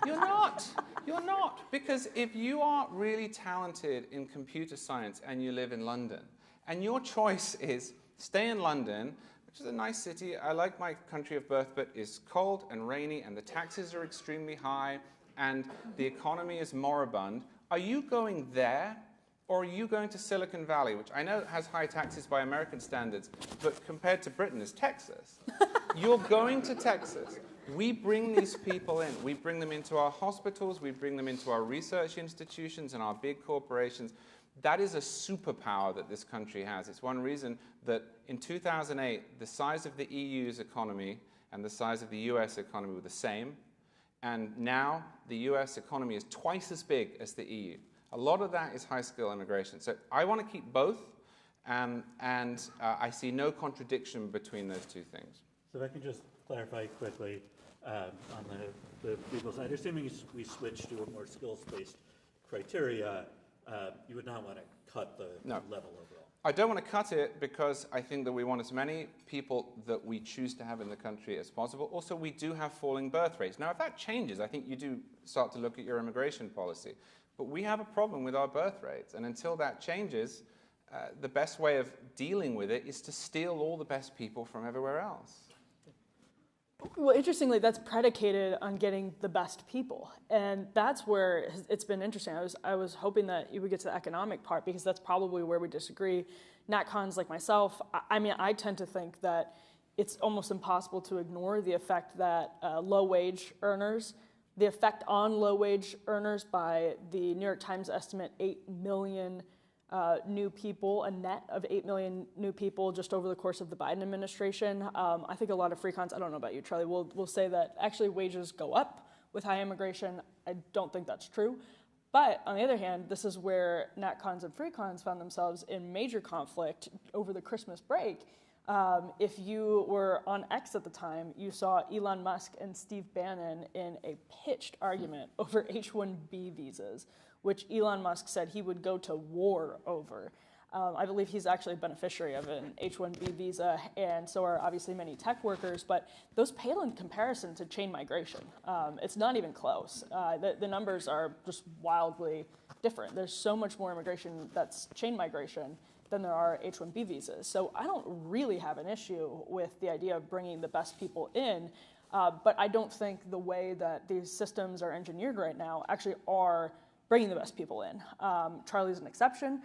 You're not. You're not. Because if you are really talented in computer science and you live in London, and your choice is stay in London, which is a nice city. I like my country of birth, but it's cold and rainy, and the taxes are extremely high, and the economy is moribund. Are you going there, or are you going to Silicon Valley, which I know has high taxes by American standards, but compared to Britain is Texas? You're going to Texas. We bring these people in. We bring them into our hospitals. We bring them into our research institutions and our big corporations. That is a superpower that this country has. It's one reason that in 2008, the size of the EU's economy and the size of the US economy were the same. And now the US economy is twice as big as the EU. A lot of that is high-skill immigration. So I want to keep both, and I see no contradiction between those two things. So if I can just clarify quickly on the legal side, assuming we switch to a more skills-based criteria, you would not want to cut the level overall. I don't want to cut it because I think that we want as many people that we choose to have in the country as possible. Also, we do have falling birth rates. Now, if that changes, I think you do start to look at your immigration policy. But we have a problem with our birth rates. And until that changes, the best way of dealing with it is to steal all the best people from everywhere else. Well, interestingly, that's predicated on getting the best people. And that's where it's been interesting. I was hoping that you would get to the economic part, because that's probably where we disagree. NatCons like myself, I mean, I tend to think that it's almost impossible to ignore the effect that low-wage earners, the effect on low-wage earners by the New York Times estimate 8 million new people, a net of 8 million new people just over the course of the Biden administration. I think a lot of free cons, I don't know about you, Charlie, will say that actually wages go up with high immigration. I don't think that's true. But on the other hand, this is where NatCons and free cons found themselves in major conflict over the Christmas break. If you were on X at the time, you saw Elon Musk and Steve Bannon in a pitched argument over H-1B visas, which Elon Musk said he would go to war over. I believe he's actually a beneficiary of an H-1B visa, and so are obviously many tech workers, but those pale in comparison to chain migration. It's not even close. The numbers are just wildly different. There's so much more immigration that's chain migration than there are H-1B visas. So I don't really have an issue with the idea of bringing the best people in, but I don't think the way that these systems are engineered right now actually are bringing the best people in. Charlie's an exception,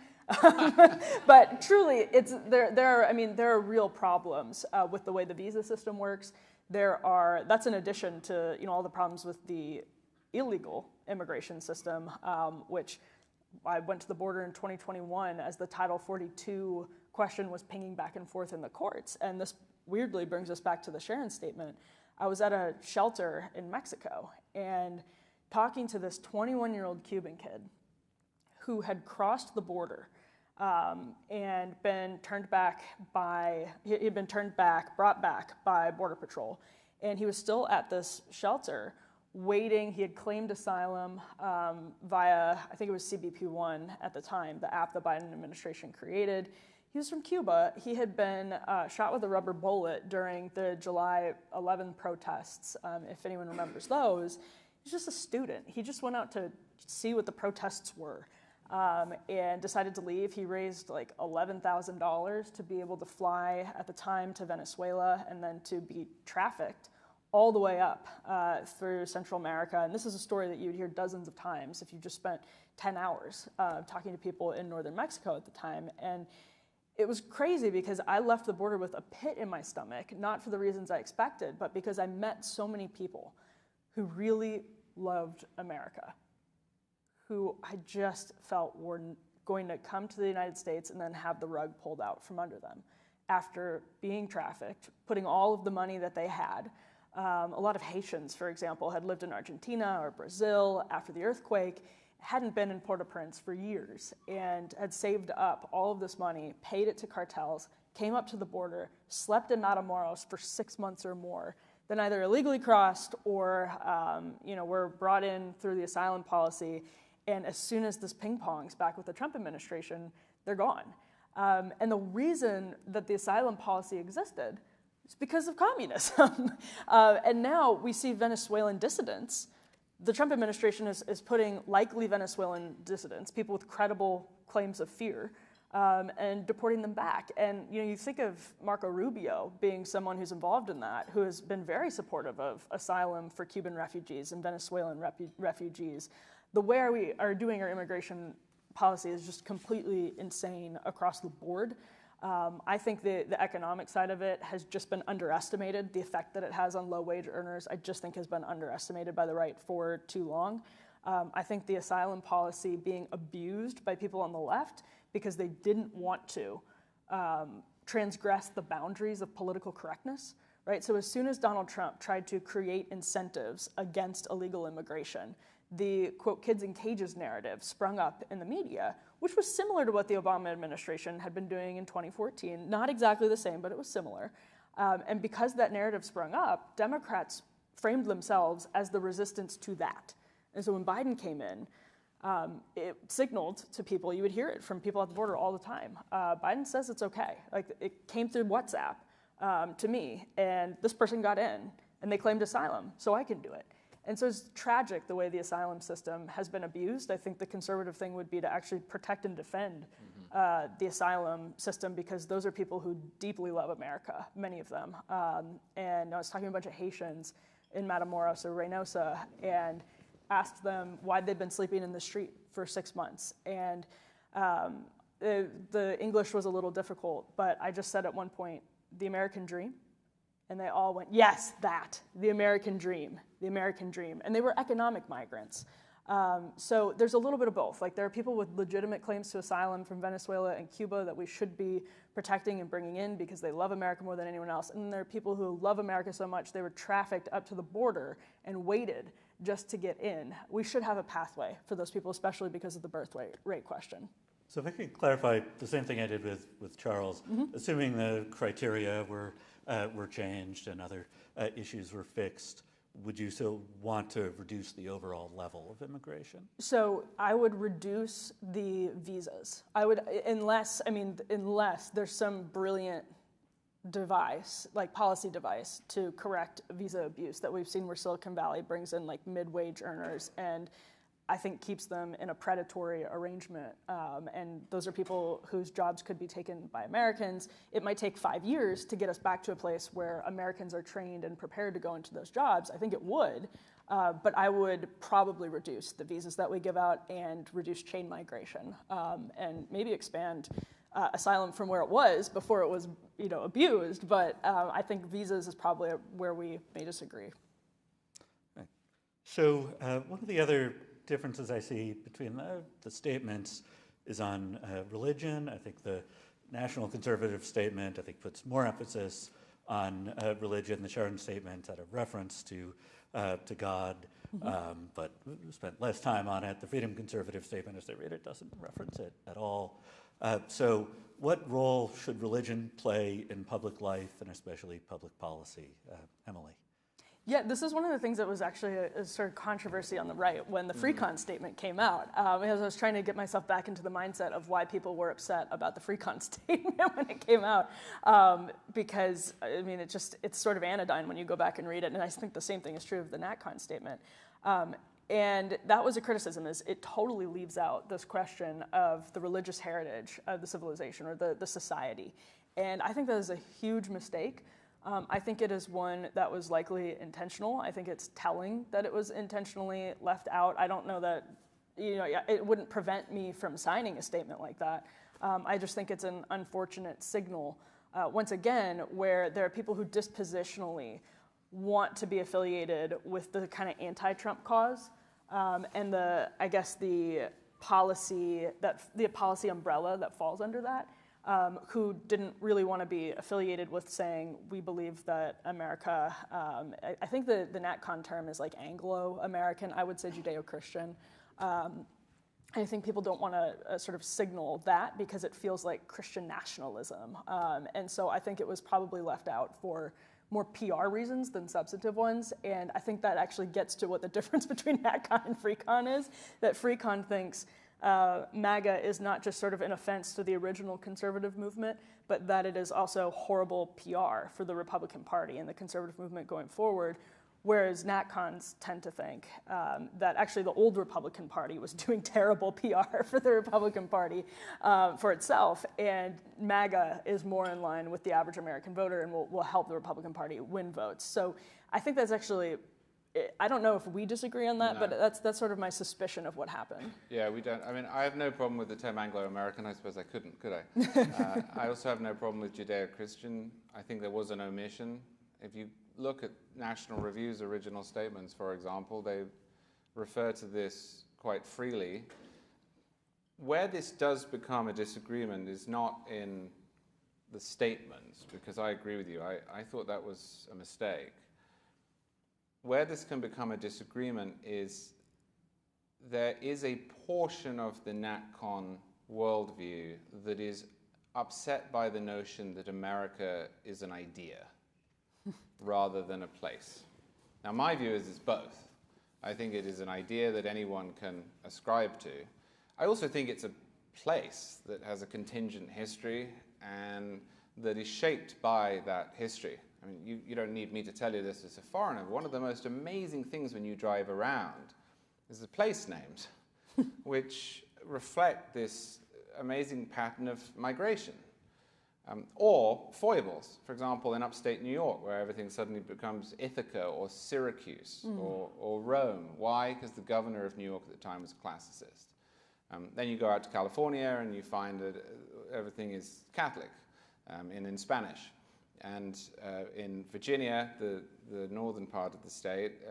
but truly, there are real problems with the way the visa system works. That's in addition to all the problems with the illegal immigration system, which I went to the border in 2021 as the Title 42 question was pinging back and forth in the courts, and this weirdly brings us back to the Sharon statement. I was at a shelter in Mexico, and talking to this 21-year-old Cuban kid who had crossed the border and been brought back by Border Patrol. And he was still at this shelter waiting. He had claimed asylum via, I think it was CBP-1 at the time, the app the Biden administration created. He was from Cuba. He had been shot with a rubber bullet during the July 11 protests, if anyone remembers those. He's just a student. He just went out to see what the protests were and decided to leave. He raised like $11,000 to be able to fly at the time to Venezuela and then to be trafficked all the way up through Central America. And this is a story that you would hear dozens of times if you just spent 10 hours talking to people in northern Mexico at the time. And it was crazy because I left the border with a pit in my stomach, not for the reasons I expected, but because I met so many people who really loved America, who I just felt were going to come to the United States and then have the rug pulled out from under them after being trafficked, putting all of the money that they had. A lot of Haitians, for example, had lived in Argentina or Brazil after the earthquake, hadn't been in Port-au-Prince for years, and had saved up all of this money, paid it to cartels, came up to the border, slept in Matamoros for 6 months or more, then either illegally crossed or were brought in through the asylum policy. And as soon as this ping-pongs back with the Trump administration, they're gone. And the reason that the asylum policy existed is because of communism. And now we see Venezuelan dissidents. The Trump administration is putting likely Venezuelan dissidents, people with credible claims of fear, and deporting them back. And you think of Marco Rubio being someone who's involved in that, who has been very supportive of asylum for Cuban refugees and Venezuelan refugees. The way we are doing our immigration policy is just completely insane across the board. I think the economic side of it has just been underestimated. The effect that it has on low-wage earners, I just think has been underestimated by the right for too long. I think the asylum policy being abused by people on the left because they didn't want to transgress the boundaries of political correctness, right? So as soon as Donald Trump tried to create incentives against illegal immigration, the, quote, kids in cages narrative sprung up in the media, which was similar to what the Obama administration had been doing in 2014. Not exactly the same, but it was similar. And because that narrative sprung up, Democrats framed themselves as the resistance to that. And so when Biden came in, it signaled to people, you would hear it from people at the border all the time. Biden says it's okay. Like, it came through WhatsApp to me, and this person got in, and they claimed asylum, so I can do it. And so it's tragic the way the asylum system has been abused. I think the conservative thing would be to actually protect and defend the asylum system, because those are people who deeply love America, many of them. And I was talking to a bunch of Haitians in Matamoros or Reynosa and asked them why they'd been sleeping in the street for 6 months. And the English was a little difficult, but I just said at one point, the American dream. And they all went, yes, that, the American dream, the American dream. And they were economic migrants. So there's a little bit of both. Like, there are people with legitimate claims to asylum from Venezuela and Cuba that we should be protecting and bringing in because they love America more than anyone else. And there are people who love America so much they were trafficked up to the border and waited just to get in. We should have a pathway for those people, especially because of the birth rate question. So if I could clarify the same thing I did with Charles, assuming the criteria were changed and other issues were fixed, would you still want to reduce the overall level of immigration? So I would reduce the visas. I would, unless there's some brilliant device, like policy device, to correct visa abuse that we've seen where Silicon Valley brings in like mid-wage earners and I think keeps them in a predatory arrangement. And those are people whose jobs could be taken by Americans. It might take 5 years to get us back to a place where Americans are trained and prepared to go into those jobs. I think it would, but I would probably reduce the visas that we give out and reduce chain migration, and maybe expand asylum from where it was before it was, abused. But I think visas is probably where we may disagree. Right. So one of the other differences I see between the statements is on religion. I think the National Conservative statement, puts more emphasis on religion. The Sharon statement had a reference to God, but spent less time on it. The Freedom Conservative statement, as I read it, doesn't reference it at all. So what role should religion play in public life and especially public policy? Emily? Yeah, this is one of the things that was actually a sort of controversy on the right when the FreeCon statement came out. Because I was trying to get myself back into the mindset of why people were upset about the FreeCon statement when it came out. Because, it's sort of anodyne when you go back and read it. And I think the same thing is true of the NatCon statement. And that was a criticism, is it totally leaves out this question of the religious heritage of the civilization or the society. And I think that is a huge mistake. I think it is one that was likely intentional. I think it's telling that it was intentionally left out. I don't know that, it wouldn't prevent me from signing a statement like that. I just think it's an unfortunate signal, once again, where there are people who dispositionally want to be affiliated with the kind of anti-Trump cause, and the policy umbrella that falls under that, who didn't really want to be affiliated with saying we believe that America. I think the NatCon term is like Anglo-American. I would say Judeo-Christian. I think people don't want to sort of signal that because it feels like Christian nationalism, and so I think it was probably left out for more PR reasons than substantive ones, and I think that actually gets to what the difference between NatCon and FreeCon is, that FreeCon thinks MAGA is not just sort of an offense to the original conservative movement, but that it is also horrible PR for the Republican Party and the conservative movement going forward, whereas NatCons tend to think that actually the old Republican Party was doing terrible PR for the Republican Party for itself, and MAGA is more in line with the average American voter and will help the Republican Party win votes. So I think that's actually, I don't know if we disagree on that, No. but that's sort of my suspicion of what happened. Yeah, we don't. I mean, I have no problem with the term Anglo-American. I suppose I couldn't, could I? I also have no problem with Judeo-Christian. I think there was an omission. If you look at National Review's original statements, for example, they refer to this quite freely. Where this does become a disagreement is not in the statements, because I agree with you. I thought that was a mistake. Where this can become a disagreement is there is a portion of the NatCon worldview that is upset by the notion that America is an idea rather than a place. Now, my view is it's both. I think it is an idea that anyone can ascribe to. I also think it's a place that has a contingent history and that is shaped by that history. I mean, you don't need me to tell you this as a foreigner. One of the most amazing things when you drive around is the place names, which reflect this amazing pattern of migration. Or foibles, for example, in upstate New York, where everything suddenly becomes Ithaca or Syracuse or Rome. Why? Because the governor of New York at the time was a classicist. Then you go out to California and you find that everything is Catholic in Spanish. And in Virginia, the northern part of the state,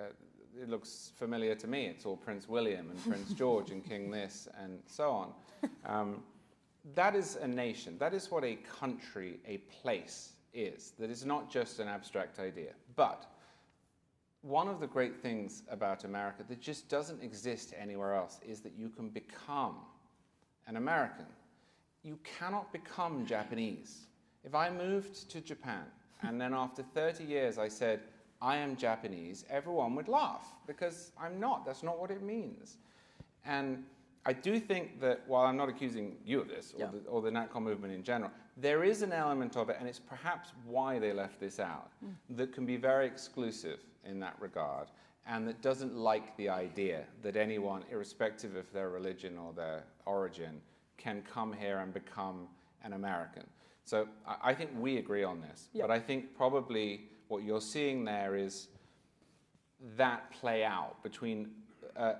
it looks familiar to me. It's all Prince William and Prince George and King this and so on. That is a nation. That is what a country, a place is. That is not just an abstract idea. But one of the great things about America that just doesn't exist anywhere else is that you can become an American. You cannot become Japanese. If I moved to Japan and then after 30 years I said, I am Japanese, everyone would laugh because I'm not. That's not what it means. And I do think that while I'm not accusing you of this or the NatCon movement in general, there is an element of it, and it's perhaps why they left this out, that can be very exclusive in that regard and that doesn't like the idea that anyone, irrespective of their religion or their origin, can come here and become an American. So I think we agree on this, but I think probably what you're seeing there is that play out between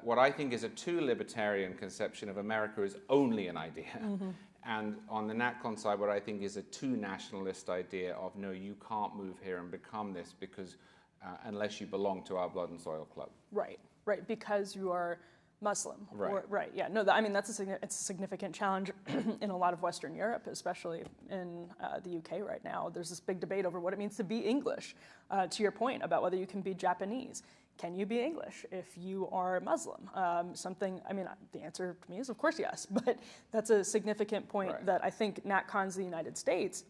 what I think is a too libertarian conception of America as only an idea, and on the NatCon side, what I think is a too nationalist idea of, no, you can't move here and become this because unless you belong to our blood and soil club. Right, because you are Muslim. Right. Yeah, no, I mean, it's a significant challenge in a lot of Western Europe, especially in the UK right now. There's this big debate over what it means to be English, to your point about whether you can be Japanese. Can you be English if you are Muslim? The answer to me is of course yes, but that's a significant point that I think NatCons in the United States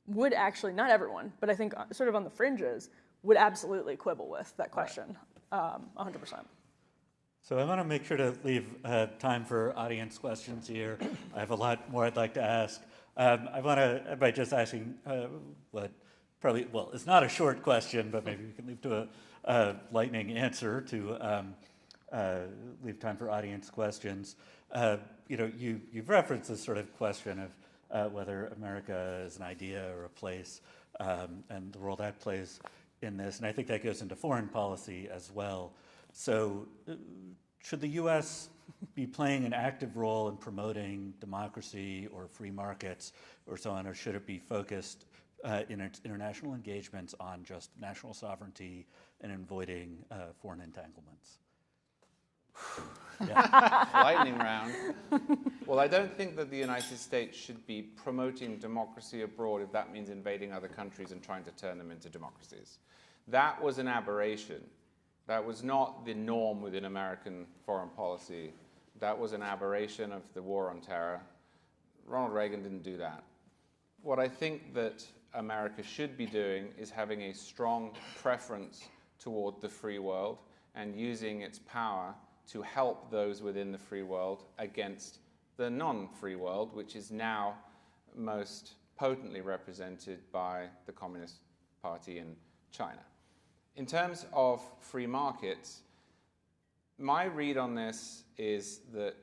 would actually, not everyone, but I think sort of on the fringes, would absolutely quibble with that question, 100%. So I want to make sure to leave time for audience questions here. I have a lot more I'd like to ask. I want to, by just asking it's not a short question, but maybe we can leave to a lightning answer to leave time for audience questions. You've referenced this sort of question of whether America is an idea or a place. and the role that plays in this. And I think that goes into foreign policy as well. So should the U.S. be playing an active role in promoting democracy or free markets or so on, or should it be focused in its international engagements on just national sovereignty and avoiding foreign entanglements? Yeah. Lightning round. Well, I don't think that the United States should be promoting democracy abroad if that means invading other countries and trying to turn them into democracies. That was an aberration. That was not the norm within American foreign policy. That was an aberration of the war on terror. Ronald Reagan didn't do that. What I think that America should be doing is having a strong preference toward the free world and using its power to help those within the free world against the non-free world, which is now most potently represented by the Communist Party in China. In terms of free markets, my read on this is that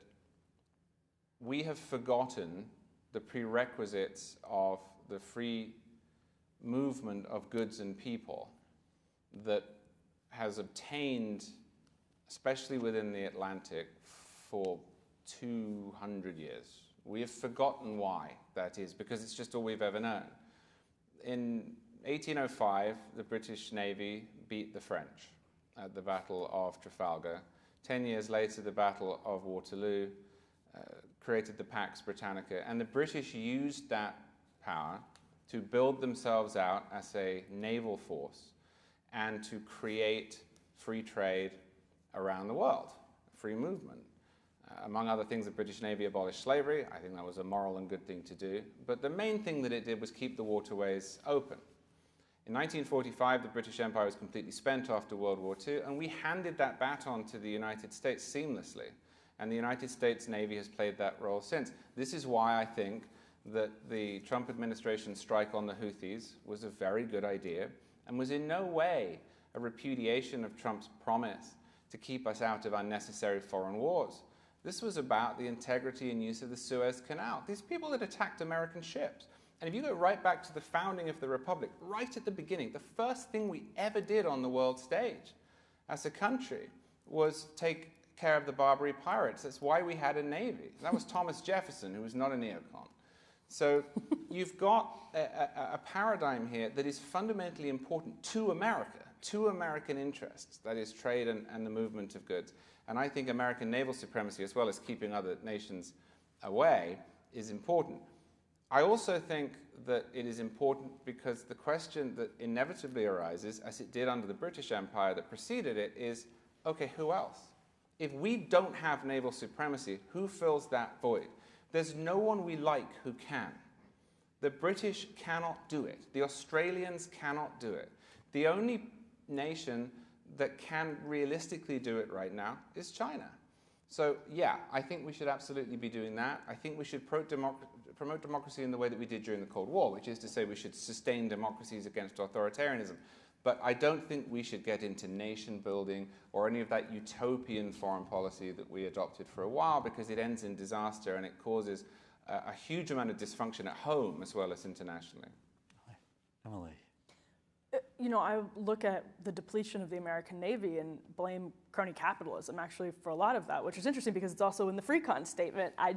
we have forgotten the prerequisites of the free movement of goods and people that has obtained, especially within the Atlantic, for 200 years. We have forgotten why that is, because it's just all we've ever known. In 1805, the British Navy beat the French at the Battle of Trafalgar. 10 years later, the Battle of Waterloo created the Pax Britannica, and the British used that power to build themselves out as a naval force and to create free trade around the world, free movement. Among other things, the British Navy abolished slavery. I think that was a moral and good thing to do. But the main thing that it did was keep the waterways open. In 1945, the British Empire was completely spent after World War II, and we handed that baton to the United States seamlessly. And the United States Navy has played that role since. This is why I think that the Trump administration's strike on the Houthis was a very good idea and was in no way a repudiation of Trump's promise to keep us out of unnecessary foreign wars. This was about the integrity and use of the Suez Canal. These people had attacked American ships. And if you go right back to the founding of the Republic, right at the beginning, the first thing we ever did on the world stage as a country was take care of the Barbary pirates. That's why we had a navy. That was Thomas Jefferson, who was not a neocon. So you've got a paradigm here that is fundamentally important to America, to American interests, that is trade and the movement of goods. And I think American naval supremacy, as well as keeping other nations away, is important. I also think that it is important because the question that inevitably arises, as it did under the British Empire that preceded it, is, okay, who else? If we don't have naval supremacy, who fills that void? There's no one we like who can. The British cannot do it. The Australians cannot do it. The only nation that can realistically do it right now is China. So yeah, I think we should absolutely be doing that. I think we should promote democracy in the way that we did during the Cold War, which is to say we should sustain democracies against authoritarianism. But I don't think we should get into nation building or any of that utopian foreign policy that we adopted for a while, because it ends in disaster and it causes a huge amount of dysfunction at home as well as internationally. Emily. You know, I look at the depletion of the American Navy and blame crony capitalism actually for a lot of that, which is interesting because it's also in the free con statement. I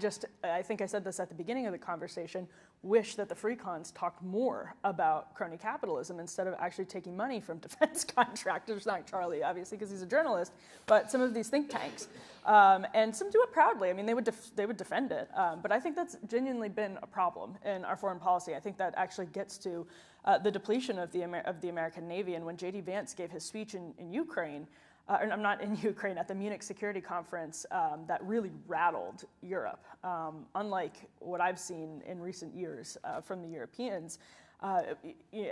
think I said this at the beginning of the conversation, wish that the free cons talked more about crony capitalism instead of actually taking money from defense contractors, not Charlie, obviously, because he's a journalist, but some of these think tanks. And some do it proudly. I mean, they would defend it. But I think that's genuinely been a problem in our foreign policy. I think that actually gets to the depletion of the American Navy. And when J.D. Vance gave his speech in Ukraine, or not in Ukraine, at the Munich Security Conference, that really rattled Europe. Unlike what I've seen in recent years from the Europeans,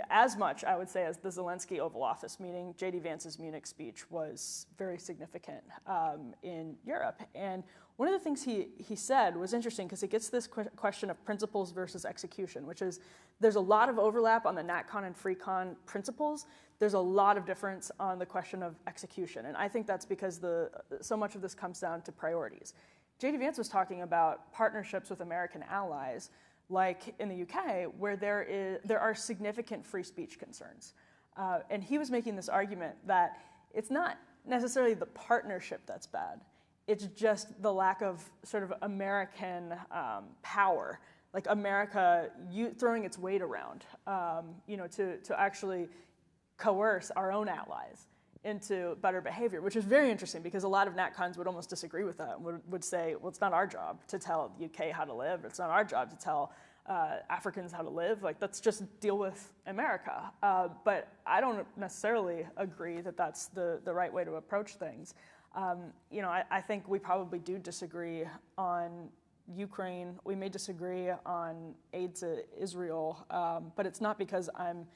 as much, I would say, as the Zelensky Oval Office meeting, J.D. Vance's Munich speech was very significant in Europe. And one of the things he said was interesting because it gets this question of principles versus execution, which is there's a lot of overlap on the NatCon and FreeCon principles. There's a lot of difference on the question of execution. And I think that's because so much of this comes down to priorities. J.D. Vance was talking about partnerships with American allies like in the UK, where there are significant free speech concerns. And he was making this argument that it's not necessarily the partnership that's bad, it's just the lack of sort of American power, like America throwing its weight around, to actually coerce our own allies into better behavior, which is very interesting because a lot of NatCons would almost disagree with that and would say, well, it's not our job to tell the UK how to live. It's not our job to tell Africans how to live. Like, let's just deal with America. But I don't necessarily agree that that's the right way to approach things. I think we probably do disagree on Ukraine. We may disagree on aid to Israel, but it's not because I'm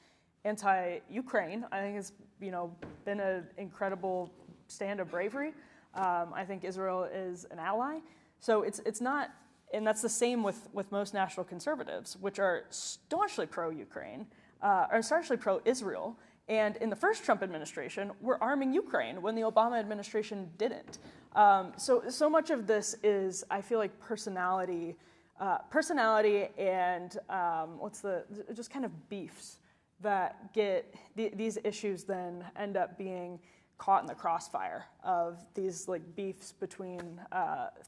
anti-Ukraine. I think it's been an incredible stand of bravery. I think Israel is an ally. So it's not, and that's the same with most national conservatives, which are staunchly pro-Ukraine, or staunchly pro-Israel. And in the first Trump administration, we're arming Ukraine when the Obama administration didn't. So much of this is, I feel like, personality and just kind of beefs that get these issues then end up being caught in the crossfire of these like beefs between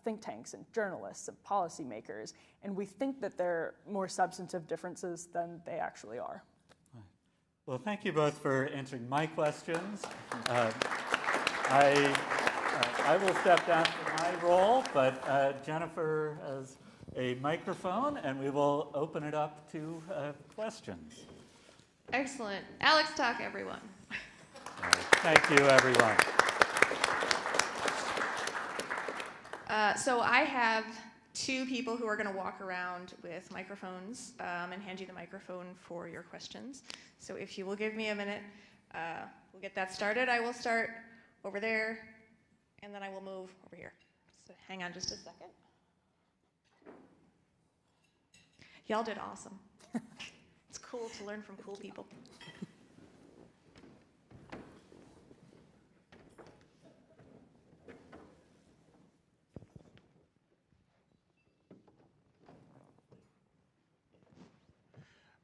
think tanks and journalists and policymakers, and we think that they're more substantive differences than they actually are. Well, thank you both for answering my questions. I will step down from my role, but Jennifer has a microphone, and we will open it up to questions. Excellent. Alex talk, everyone. Thank you, everyone. So I have two people who are going to walk around with microphones and hand you the microphone for your questions. So if you will give me a minute, we'll get that started. I will start over there, and then I will move over here. So hang on just a second. Y'all did awesome. It's cool to learn from cool people.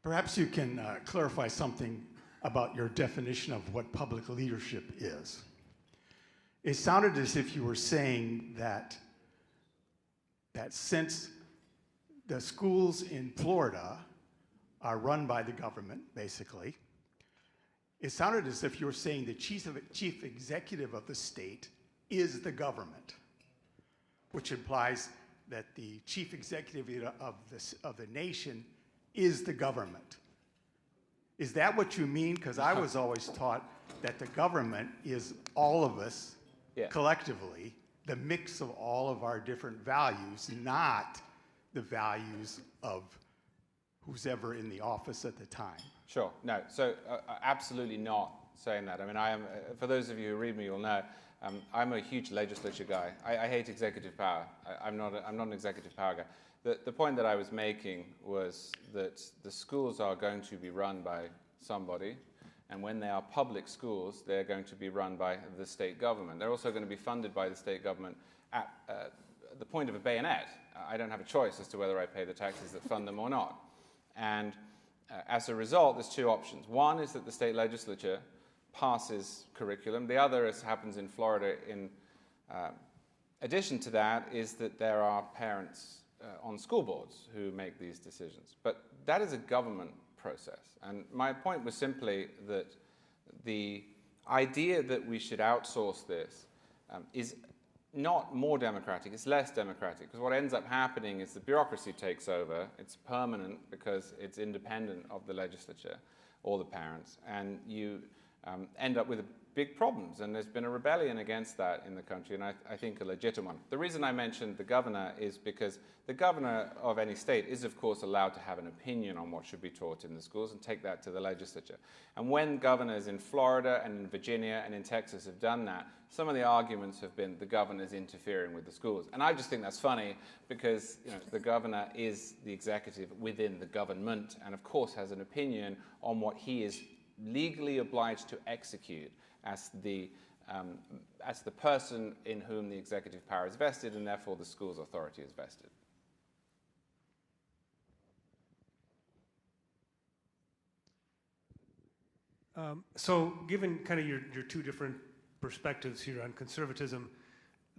Perhaps you can clarify something about your definition of what public leadership is. It sounded as if you were saying that since the schools in Florida are run by the government, basically, it sounded as if you were saying the chief executive of the state is the government, which implies that the chief executive of the nation is the government. Is that what you mean? Because I was always taught that the government is all of us collectively, the mix of all of our different values, not the values of who's ever in the office at the time. Sure. No. So absolutely not saying that. I mean, I am. For those of you who read me, you'll know I'm a huge legislature guy. I hate executive power. I'm not an executive power guy. The point that I was making was that the schools are going to be run by somebody, and when they are public schools, they're going to be run by the state government. They're also going to be funded by the state government at the point of a bayonet. I don't have a choice as to whether I pay the taxes that fund them or not. And as a result, there's two options. One is that the state legislature passes curriculum. The other, as happens in Florida, in addition to that, is that there are parents on school boards who make these decisions. But that is a government process. And my point was simply that the idea that we should outsource this is not more democratic, it's less democratic. Because what ends up happening is the bureaucracy takes over. It's permanent because it's independent of the legislature or the parents. And you end up with big problems. And there's been a rebellion against that in the country, and I think a legitimate one. The reason I mentioned the governor is because the governor of any state is, of course, allowed to have an opinion on what should be taught in the schools and take that to the legislature. And when governors in Florida and in Virginia and in Texas have done that, some of the arguments have been the governor's interfering with the schools. And I just think that's funny because the governor is the executive within the government and, of course, has an opinion on what he is legally obliged to execute as the person in whom the executive power is vested, and therefore the school's authority is vested. So given kind of your two different perspectives here on conservatism,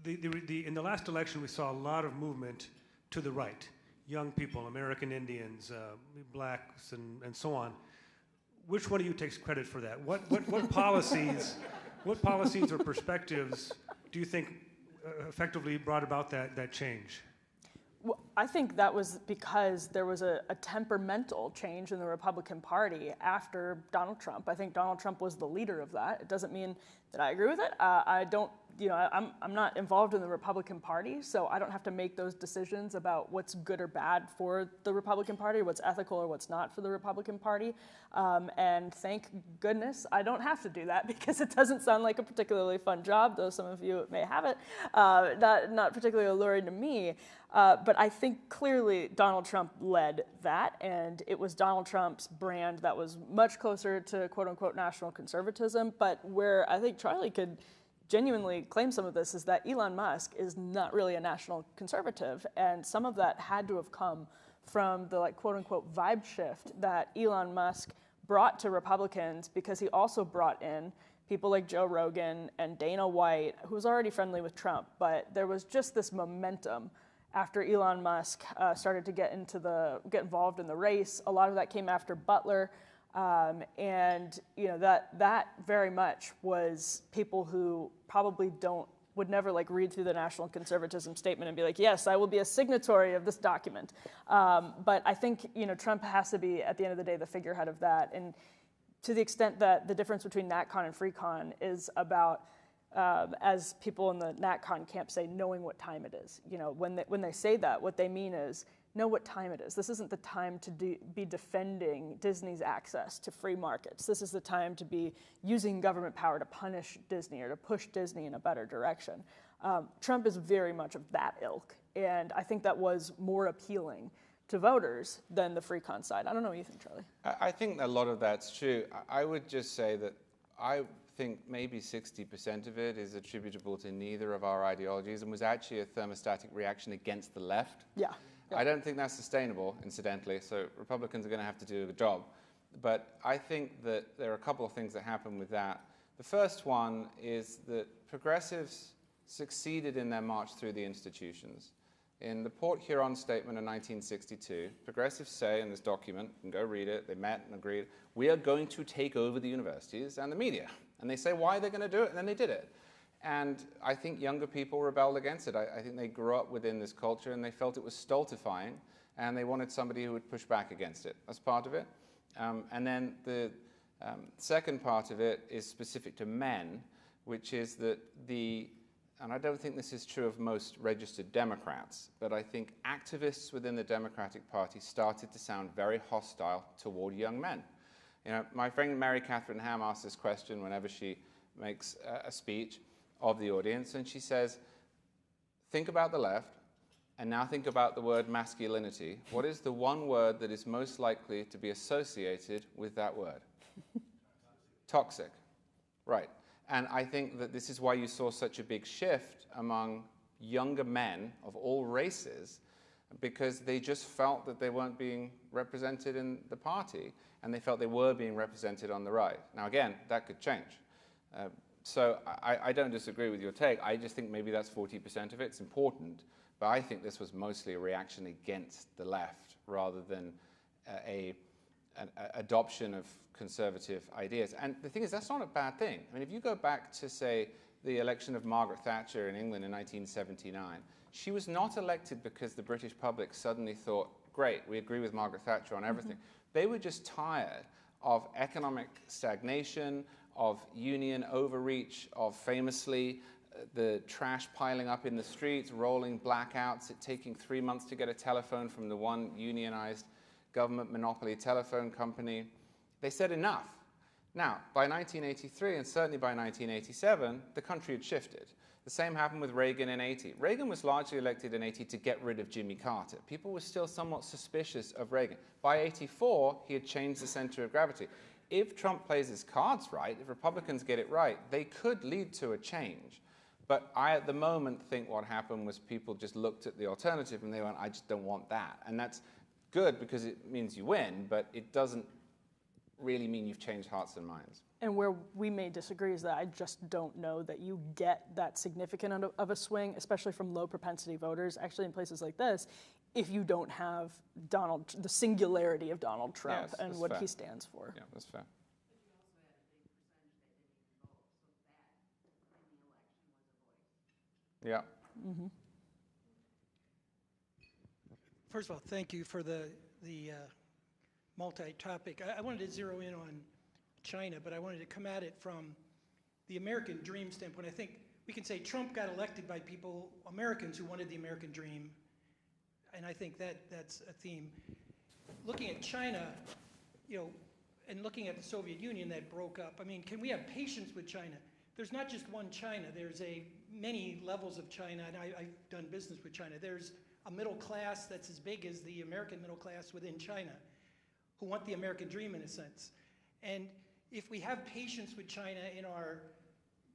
in the last election we saw a lot of movement to the right, young people, American Indians, blacks, and so on. Which one of you takes credit for that? What policies, what policies or perspectives do you think effectively brought about that change? Well, I think that was because there was a temperamental change in the Republican Party after Donald Trump. I think Donald Trump was the leader of that. It doesn't mean that I agree with it. I don't, I'm not involved in the Republican Party, so I don't have to make those decisions about what's good or bad for the Republican Party, what's ethical or what's not for the Republican Party. And thank goodness I don't have to do that, because it doesn't sound like a particularly fun job, though some of you may have it. Not particularly alluring to me. But I think clearly Donald Trump led that, and it was Donald Trump's brand that was much closer to quote-unquote national conservatism. But where I think Charlie could genuinely claim some of this is that Elon Musk is not really a national conservative, and some of that had to have come from the quote-unquote vibe shift that Elon Musk brought to Republicans, because he also brought in people like Joe Rogan and Dana White, who was already friendly with Trump, but there was just this momentum after Elon Musk started to get involved in the race. A lot of that came after Butler, and that very much was people who probably would never read through the national conservatism statement and be like, yes, I will be a signatory of this document. But I think Trump has to be, at the end of the day, the figurehead of that. And to the extent that the difference between NatCon and FreeCon is about, as people in the NatCon camp say, knowing what time it is. When they say that, what they mean is, know what time it is. This isn't the time to be defending Disney's access to free markets. This is the time to be using government power to punish Disney or to push Disney in a better direction. Trump is very much of that ilk, and I think that was more appealing to voters than the FreeCon side. I don't know what you think, Charlie. I think a lot of that's true. I would just say that I think maybe 60% of it is attributable to neither of our ideologies and was actually a thermostatic reaction against the left. Yeah. I don't think that's sustainable, incidentally, so Republicans are going to have to do a job. But I think that there are a couple of things that happen with that. The first one is that progressives succeeded in their march through the institutions. In the Port Huron Statement of 1962, progressives say in this document, you can go read it, they met and agreed, we are going to take over the universities and the media. And they say why they're going to do it, and then they did it. And I think younger people rebelled against it. I think they grew up within this culture and they felt it was stultifying, and they wanted somebody who would push back against it. That's part of it. And then the second part of it is specific to men, which is that and I don't think this is true of most registered Democrats, but I think activists within the Democratic Party started to sound very hostile toward young men. My friend Mary Catherine Ham asks this question whenever she makes a speech of the audience, and she says, think about the left, and now think about the word masculinity. What is the one word that is most likely to be associated with that word? Toxic. Right. And I think that this is why you saw such a big shift among younger men of all races, because they just felt that they weren't being represented in the party, and they felt they were being represented on the right. Now, again, that could change. So I don't disagree with your take. I just think maybe that's 40% of it. It's important. But I think this was mostly a reaction against the left rather than an adoption of conservative ideas. And the thing is, that's not a bad thing. I mean, if you go back to, say, the election of Margaret Thatcher in England in 1979, she was not elected because the British public suddenly thought, great, we agree with Margaret Thatcher on everything. They were just tired of economic stagnation, of union overreach, of famously the trash piling up in the streets, rolling blackouts, it taking 3 months to get a telephone from the one unionized government monopoly telephone company. They said enough. Now, by 1983, and certainly by 1987, the country had shifted. The same happened with Reagan in 80. Reagan was largely elected in 80 to get rid of Jimmy Carter. People were still somewhat suspicious of Reagan. By 84, he had changed the center of gravity. If Trump plays his cards right, if Republicans get it right, they could lead to a change. But I, at the moment, think what happened was people just looked at the alternative and they went, I just don't want that. And that's good because it means you win, but it doesn't really mean you've changed hearts and minds. And where we may disagree is that I just don't know that you get that significant of a swing, especially from low propensity voters, actually in places like this, if you don't have the singularity of Donald Trump Yes, and that's what fair. he stands for. Yeah, that's fair. Yeah. Mm-hmm. First of all, thank you for the multi-topic. I wanted to zero in on China, but I wanted to come at it from the American dream standpoint. I think we can say Trump got elected by people, Americans who wanted the American dream, and I think that's a theme. Looking at China, and looking at the Soviet Union that broke up, I mean, can we have patience with China? There's not just one China. There's many levels of China, and I've done business with China. There's a middle class that's as big as the American middle class within China, who want the American dream in a sense. And if we have patience with China in our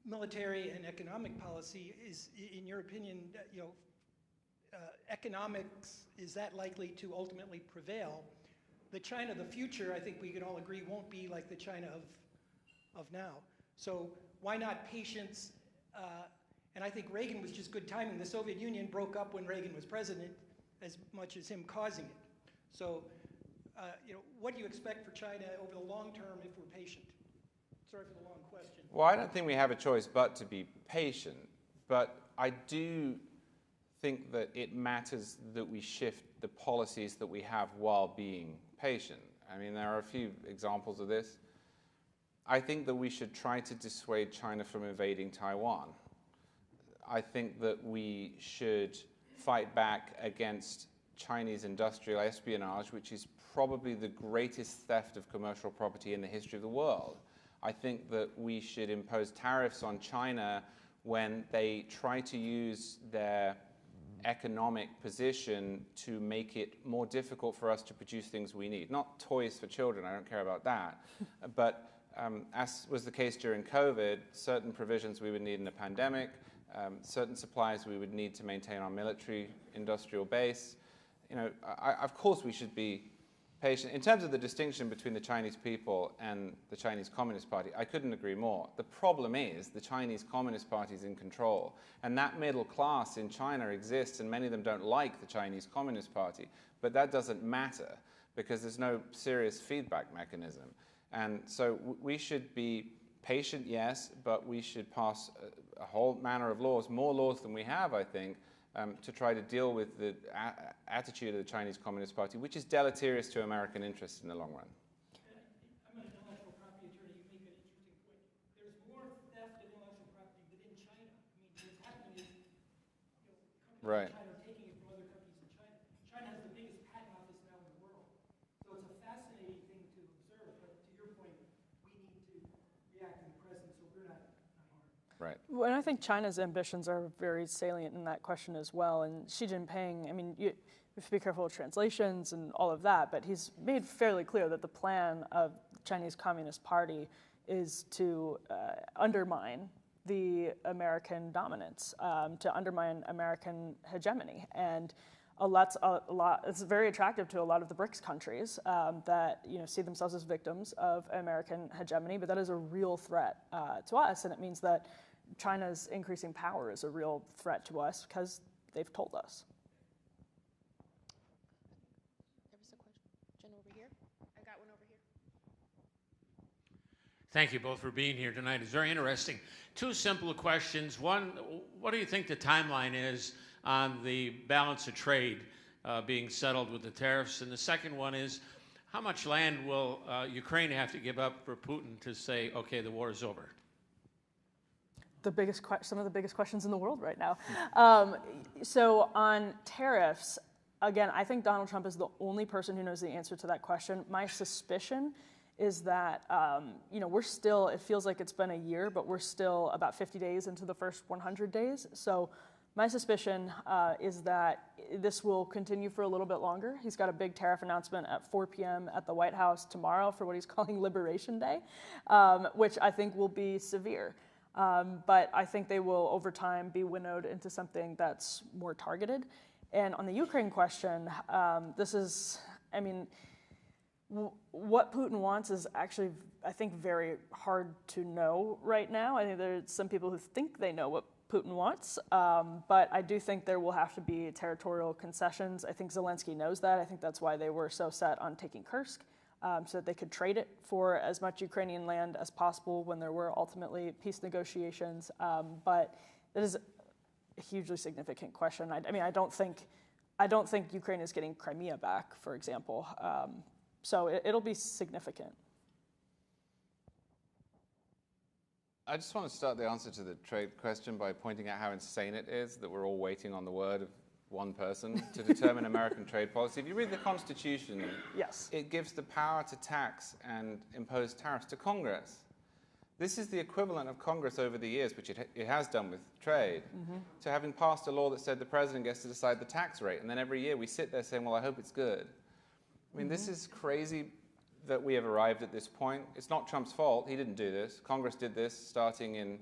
military and economic policy, is, in your opinion, economics, is that likely to ultimately prevail? The China of the future, I think we can all agree, won't be like the China of now. So why not patience? And I think Reagan was just good timing. The Soviet Union broke up when Reagan was president, as much as him causing it. So, what do you expect for China over the long term if we're patient? Sorry for the long question. Well, I don't think we have a choice but to be patient, but I do think that it matters that we shift the policies that we have while being patient. I mean, there are a few examples of this. I think that we should try to dissuade China from invading Taiwan. I think that we should fight back against Chinese industrial espionage, which is probably the greatest theft of commercial property in the history of the world. I think that we should impose tariffs on China when they try to use their economic position to make it more difficult for us to produce things we need. Not toys for children, I don't care about that, but as was the case during COVID, certain provisions we would need in a pandemic, certain supplies we would need to maintain our military industrial base. Of course we should be patient. In terms of the distinction between the Chinese people and the Chinese Communist Party, I couldn't agree more. The problem is the Chinese Communist Party is in control, and that middle class in China exists, and many of them don't like the Chinese Communist Party, but that doesn't matter because there's no serious feedback mechanism. And so we should be patient, yes, but we should pass a whole manner of laws, more laws than we have, I think, to try to deal with the attitude of the Chinese Communist Party, which is deleterious to American interests in the long run. I'm an intellectual property attorney. You make an interesting point. There's more theft of intellectual property within China. I mean, what's happening is, companies Right. in China are taking it from other countries in China. China has the biggest patent office now in the world. So it's a fascinating thing to observe. But to your point, we need to react in the present so we're not harmed. Right. Well, and I think China's ambitions are very salient in that question as well. And Xi Jinping, I mean, you have to be careful with translations and all of that, but he's made fairly clear that the plan of the Chinese Communist Party is to undermine the American dominance, to undermine American hegemony. And it's very attractive to a lot of the BRICS countries that see themselves as victims of American hegemony, but that is a real threat to us, and it means that China's increasing power is a real threat to us because they've told us. There was a question over here. I got one over here. Thank you both for being here tonight. It's very interesting. Two simple questions. One, what do you think the timeline is on the balance of trade being settled with the tariffs? And the second one is, how much land will Ukraine have to give up for Putin to say, okay, the war is over? Some of the biggest questions in the world right now. So on tariffs, again, I think Donald Trump is the only person who knows the answer to that question. My suspicion is that, we're still, it feels like it's been a year, but we're still about 50 days into the first 100 days. So my suspicion is that this will continue for a little bit longer. He's got a big tariff announcement at 4 p.m. at the White House tomorrow for what he's calling Liberation Day, which I think will be severe. But I think they will, over time, be winnowed into something that's more targeted. And on the Ukraine question, What Putin wants is actually, I think, very hard to know right now. I think there's some people who think they know what Putin wants, but I do think there will have to be territorial concessions. I think Zelensky knows that. I think that's why they were so set on taking Kursk, so that they could trade it for as much Ukrainian land as possible when there were ultimately peace negotiations. But it is a hugely significant question. I mean, I don't think Ukraine is getting Crimea back, for example. So it'll be significant. I just want to start the answer to the trade question by pointing out how insane it is that we're all waiting on the word of one person to determine American trade policy. If you read the Constitution, yes, it gives the power to tax and impose tariffs to Congress. This is the equivalent of Congress over the years, which it has done with trade, to having passed a law that said the president gets to decide the tax rate. And then every year we sit there saying, well, I hope it's good. I mean, this is crazy that we have arrived at this point. It's not Trump's fault. He didn't do this. Congress did this starting in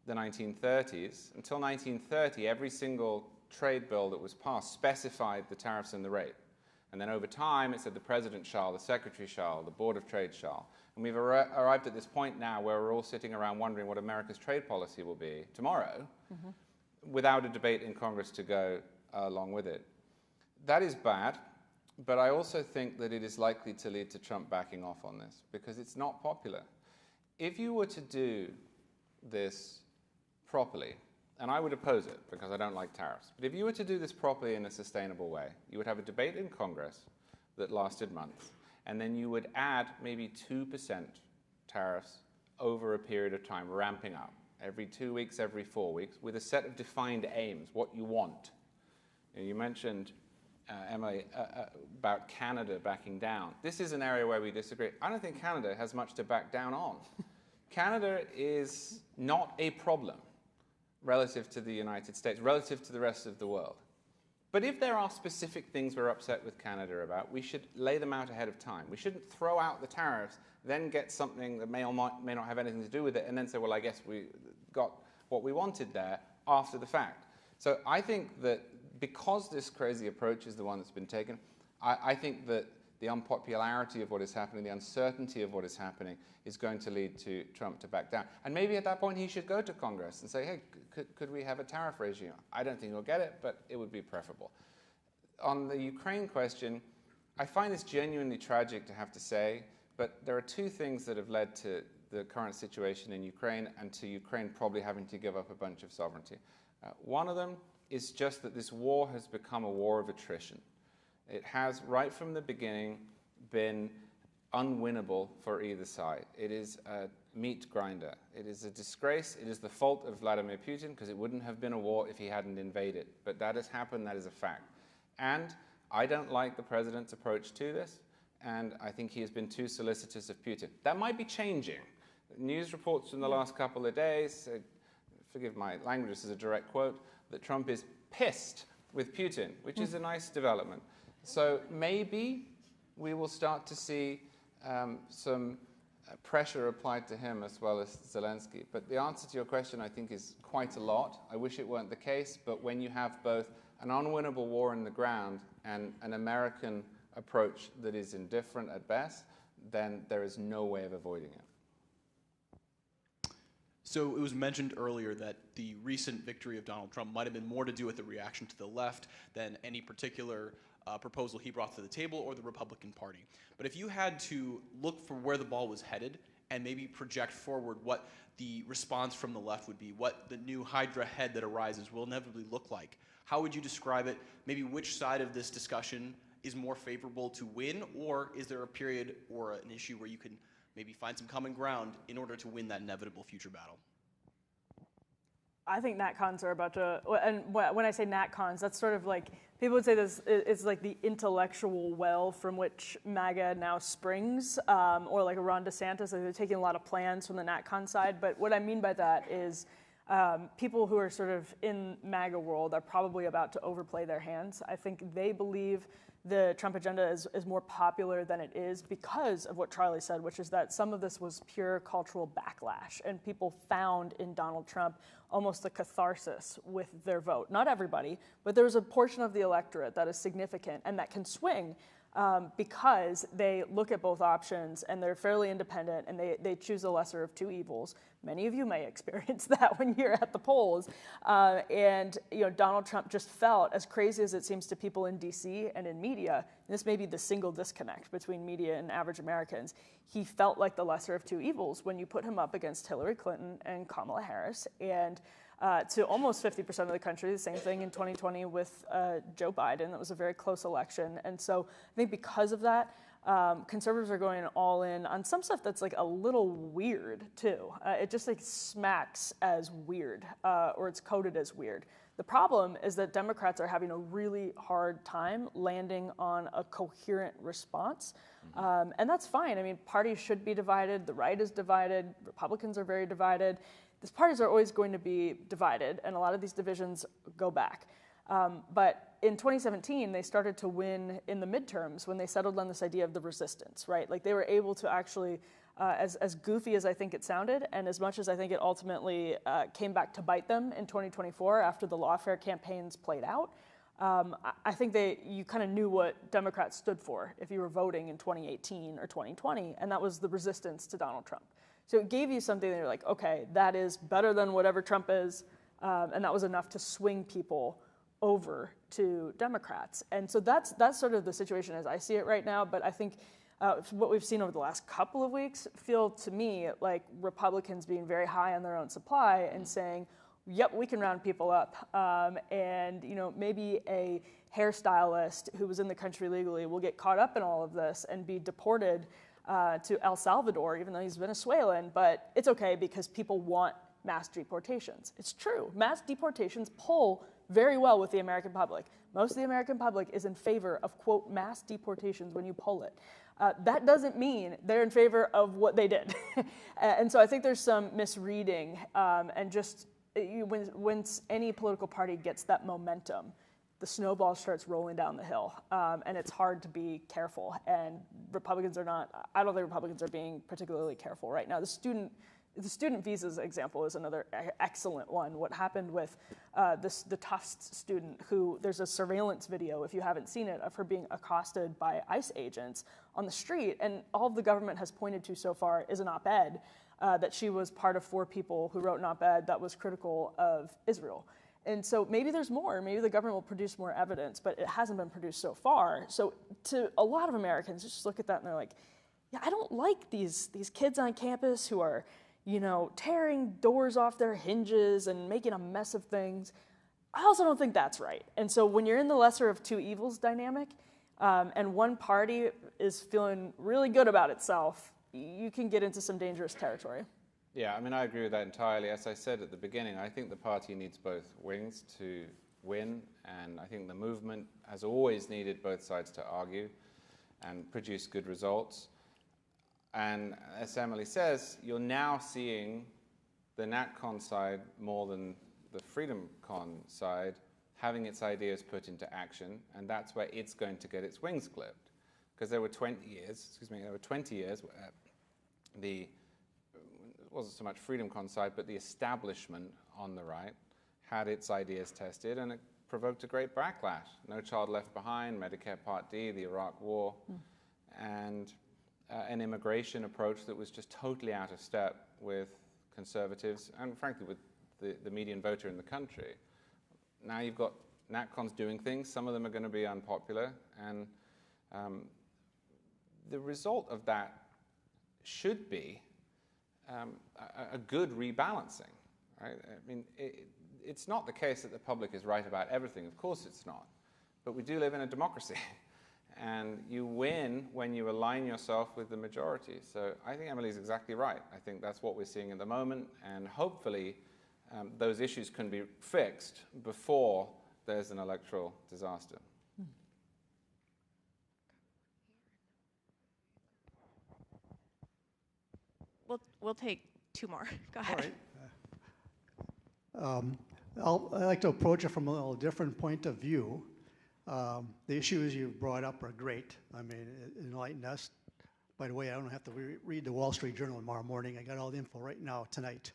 the 1930s. Until 1930, every single trade bill that was passed specified the tariffs and the rate. And then over time, it said the president shall, the secretary shall, the board of trade shall. And we've arrived at this point now where we're all sitting around wondering what America's trade policy will be tomorrow without a debate in Congress to go along with it. That is bad. But I also think that it is likely to lead to Trump backing off on this because it's not popular. If you were to do this properly, and I would oppose it because I don't like tariffs, but if you were to do this properly in a sustainable way, you would have a debate in Congress that lasted months, and then you would add maybe 2% tariffs over a period of time, ramping up every 2 weeks, every 4 weeks, with a set of defined aims, what you want. And you mentioned Emily, about Canada backing down. This is an area where we disagree. I don't think Canada has much to back down on. Canada is not a problem relative to the United States, relative to the rest of the world. But if there are specific things we're upset with Canada about, we should lay them out ahead of time. We shouldn't throw out the tariffs, then get something that may or may not have anything to do with it, and then say, well, I guess we got what we wanted there after the fact. So I think that because this crazy approach is the one that's been taken, I think that the unpopularity of what is happening, the uncertainty of what is happening, is going to lead to Trump to back down. And maybe at that point he should go to Congress and say, hey, could we have a tariff regime? I don't think he'll get it, but it would be preferable. On the Ukraine question, I find this genuinely tragic to have to say, but there are two things that have led to the current situation in Ukraine and to Ukraine probably having to give up a bunch of sovereignty. One of them is just that this war has become a war of attrition. It has, right from the beginning, been unwinnable for either side. It is a meat grinder. It is a disgrace. It is the fault of Vladimir Putin, because it wouldn't have been a war if he hadn't invaded. But that has happened. That is a fact. And I don't like the president's approach to this, and I think he has been too solicitous of Putin. That might be changing. News reports from the last couple of days, forgive my language, this is a direct quote, that Trump is pissed with Putin, which is a nice development. So maybe we will start to see some pressure applied to him as well as Zelensky. But the answer to your question, I think, is quite a lot. I wish it weren't the case, but when you have both an unwinnable war in the ground and an American approach that is indifferent at best, then there is no way of avoiding it. So it was mentioned earlier that the recent victory of Donald Trump might have been more to do with the reaction to the left than any particular proposal he brought to the table or the Republican Party. But if you had to look for where the ball was headed and maybe project forward what the response from the left would be, what the new Hydra head that arises will inevitably look like, how would you describe it? Maybe which side of this discussion is more favorable to win, or is there a period or an issue where you can maybe find some common ground in order to win that inevitable future battle? I think NatCons are about to, and when I say NatCons, that's sort of like, people would say this is like the intellectual well from which MAGA now springs, or like a Ron DeSantis, like they're taking a lot of plans from the NatCon side. But what I mean by that is people who are sort of in MAGA world are probably about to overplay their hands. I think they believe the Trump agenda is more popular than it is because of what Charlie said, which is that some of this was pure cultural backlash, and people found in Donald Trump almost a catharsis with their vote. Not everybody, but there was a portion of the electorate that is significant and that can swing because they look at both options and they're fairly independent and they choose the lesser of two evils. Many of you may experience that when you're at the polls. And Donald Trump just felt, as crazy as it seems to people in DC and in media, and this may be the single disconnect between media and average Americans, he felt like the lesser of two evils when you put him up against Hillary Clinton and Kamala Harris. And to almost 50% of the country, the same thing in 2020 with Joe Biden. That was a very close election. And so I think because of that, conservatives are going all in on some stuff that's like a little weird too. It just like smacks as weird, or it's coded as weird. The problem is that Democrats are having a really hard time landing on a coherent response. And that's fine. I mean, parties should be divided. The right is divided. Republicans are very divided. These parties are always going to be divided, and a lot of these divisions go back. But in 2017, they started to win in the midterms when they settled on this idea of the resistance, right? Like they were able to actually, as goofy as I think it sounded, and as much as I think it ultimately came back to bite them in 2024 after the lawfare campaigns played out, I think you kind of knew what Democrats stood for if you were voting in 2018 or 2020, and that was the resistance to Donald Trump. So it gave you something that you're like, okay, that is better than whatever Trump is, and that was enough to swing people over to Democrats. And so that's sort of the situation as I see it right now, but I think what we've seen over the last couple of weeks feel to me like Republicans being very high on their own supply and saying, yep, we can round people up, and maybe a hairstylist who was in the country legally will get caught up in all of this and be deported to El Salvador, even though he's Venezuelan, but it's okay because people want mass deportations. It's true. Mass deportations poll very well with the American public. Most of the American public is in favor of, quote, mass deportations when you poll it. That doesn't mean they're in favor of what they did. And so I think there's some misreading, and just when any political party gets that momentum, the snowball starts rolling down the hill, and it's hard to be careful. And Republicans are not. I don't think Republicans are being particularly careful right now. The student visas example is another excellent one. What happened with the Tufts student who there's a surveillance video, if you haven't seen it, of her being accosted by ICE agents on the street, and all the government has pointed to so far is an op-ed that she was part of 4 people who wrote an op-ed that was critical of Israel. And so maybe there's more. Maybe the government will produce more evidence, but it hasn't been produced so far. So to a lot of Americans, just look at that and they're like, yeah, I don't like these kids on campus who are, tearing doors off their hinges and making a mess of things. I also don't think that's right. And so when you're in the lesser of two evils dynamic, and one party is feeling really good about itself, you can get into some dangerous territory. Yeah, I mean, I agree with that entirely. As I said at the beginning, I think the party needs both wings to win, and I think the movement has always needed both sides to argue and produce good results. And as Emily says, you're now seeing the NatCon side more than the FreedomCon side having its ideas put into action, and that's where it's going to get its wings clipped. Because there were 20 years where it wasn't so much FreedomCon side, but the establishment on the right had its ideas tested, and it provoked a great backlash. No Child Left Behind, Medicare Part D, the Iraq War, and an immigration approach that was just totally out of step with conservatives and, frankly, with the median voter in the country. Now you've got NatCons doing things. Some of them are going to be unpopular, and the result of that should be a good rebalancing, right? I mean, it's not the case that the public is right about everything. Of course it's not. But we do live in a democracy. And you win when you align yourself with the majority. So I think Emily's exactly right. I think that's what we're seeing at the moment. And hopefully those issues can be fixed before there's an electoral disaster. We'll take 2 more. Go ahead. All right. I'd like to approach it from a little different point of view. The issues you brought up are great. I mean, it enlightened us. By the way, I don't have to read the Wall Street Journal tomorrow morning. I got all the info right now, tonight.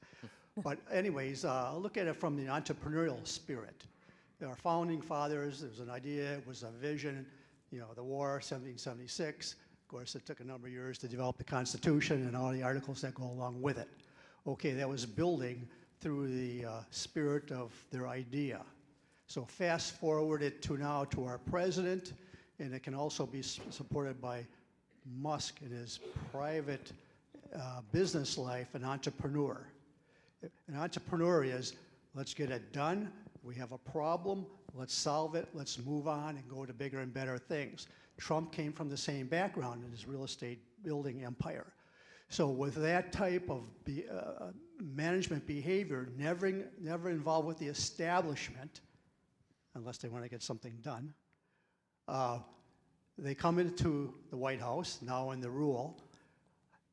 But anyways, look at it from the entrepreneurial spirit. Our founding fathers, there was an idea, it was a vision. the war, 1776. Of course, it took a number of years to develop the Constitution and all the articles that go along with it. Okay, that was building through the spirit of their idea. So fast forward it to now to our president, and it can also be supported by Musk in his private business life, an entrepreneur. An entrepreneur is, let's get it done, we have a problem, let's solve it, let's move on and go to bigger and better things. Trump came from the same background in his real estate building empire. So with that type of management behavior, never involved with the establishment, unless they want to get something done, they come into the White House, now in the rule.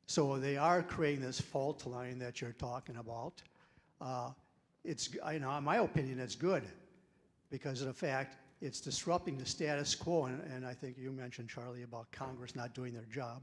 So they are creating this fault line that you're talking about. In my opinion, it's good because of the fact it's disrupting the status quo. And I think you mentioned, Charlie, about Congress not doing their job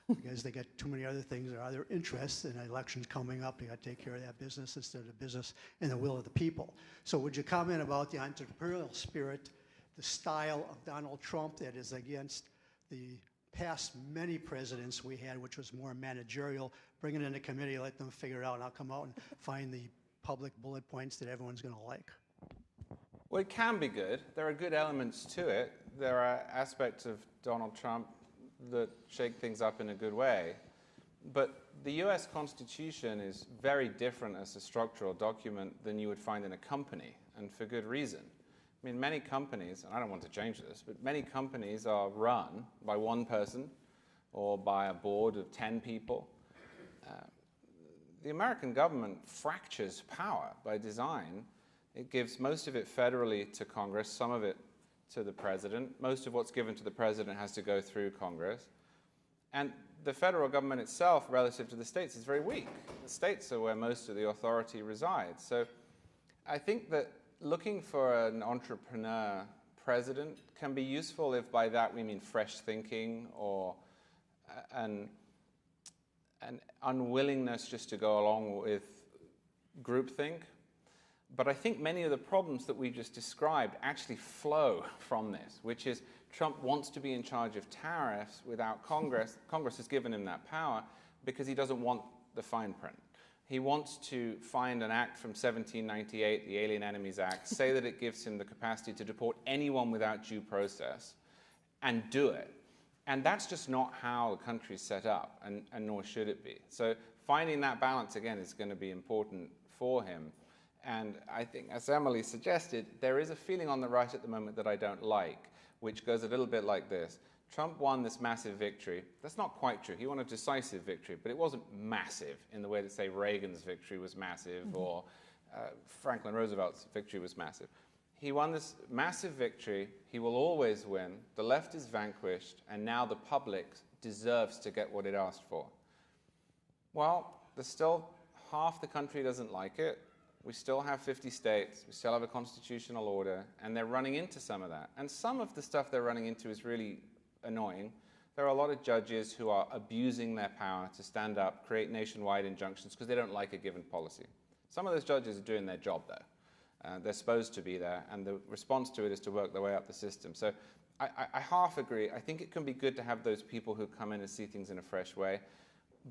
because they get too many other things. There are other interests and elections coming up. You got to take care of that business instead of the business and the will of the people. So would you comment about the entrepreneurial spirit, the style of Donald Trump that is against the past many presidents we had, which was more managerial, bring it into committee, let them figure it out, and I'll come out and find the public bullet points that everyone's going to like? Well, it can be good. There are good elements to it. There are aspects of Donald Trump that shake things up in a good way. But the US Constitution is very different as a structural document than you would find in a company, and for good reason. I mean, many companies, and I don't want to change this, but many companies are run by one person or by a board of 10 people. The American government fractures power by design. It gives most of it federally to Congress, some of it to the president. Most of what's given to the president has to go through Congress. And the federal government itself, relative to the states, is very weak. The states are where most of the authority resides. So I think that looking for an entrepreneur president can be useful if by that we mean fresh thinking or an unwillingness just to go along with groupthink. But I think many of the problems that we just described actually flow from this, which is Trump wants to be in charge of tariffs without Congress. Congress has given him that power because he doesn't want the fine print. He wants to find an act from 1798, the Alien Enemies Act, say that it gives him the capacity to deport anyone without due process, and do it. And that's just not how the country's set up, and nor should it be. So finding that balance, again, is going to be important for him. And I think, as Emily suggested, there is a feeling on the right at the moment that I don't like, which goes a little bit like this. Trump won this massive victory. That's not quite true. He won a decisive victory, but it wasn't massive in the way that, say, Reagan's victory was massive or Franklin Roosevelt's victory was massive. He won this massive victory. He will always win. The left is vanquished, and now the public deserves to get what it asked for. Well, there's still half the country doesn't like it. We still have 50 states. We still have a constitutional order, and they're running into some of that. And some of the stuff they're running into is really annoying. There are a lot of judges who are abusing their power to stand up, create nationwide injunctions because they don't like a given policy. Some of those judges are doing their job, though. They're supposed to be there, and the response to it is to work their way up the system. So I half agree. I think it can be good to have those people who come in and see things in a fresh way,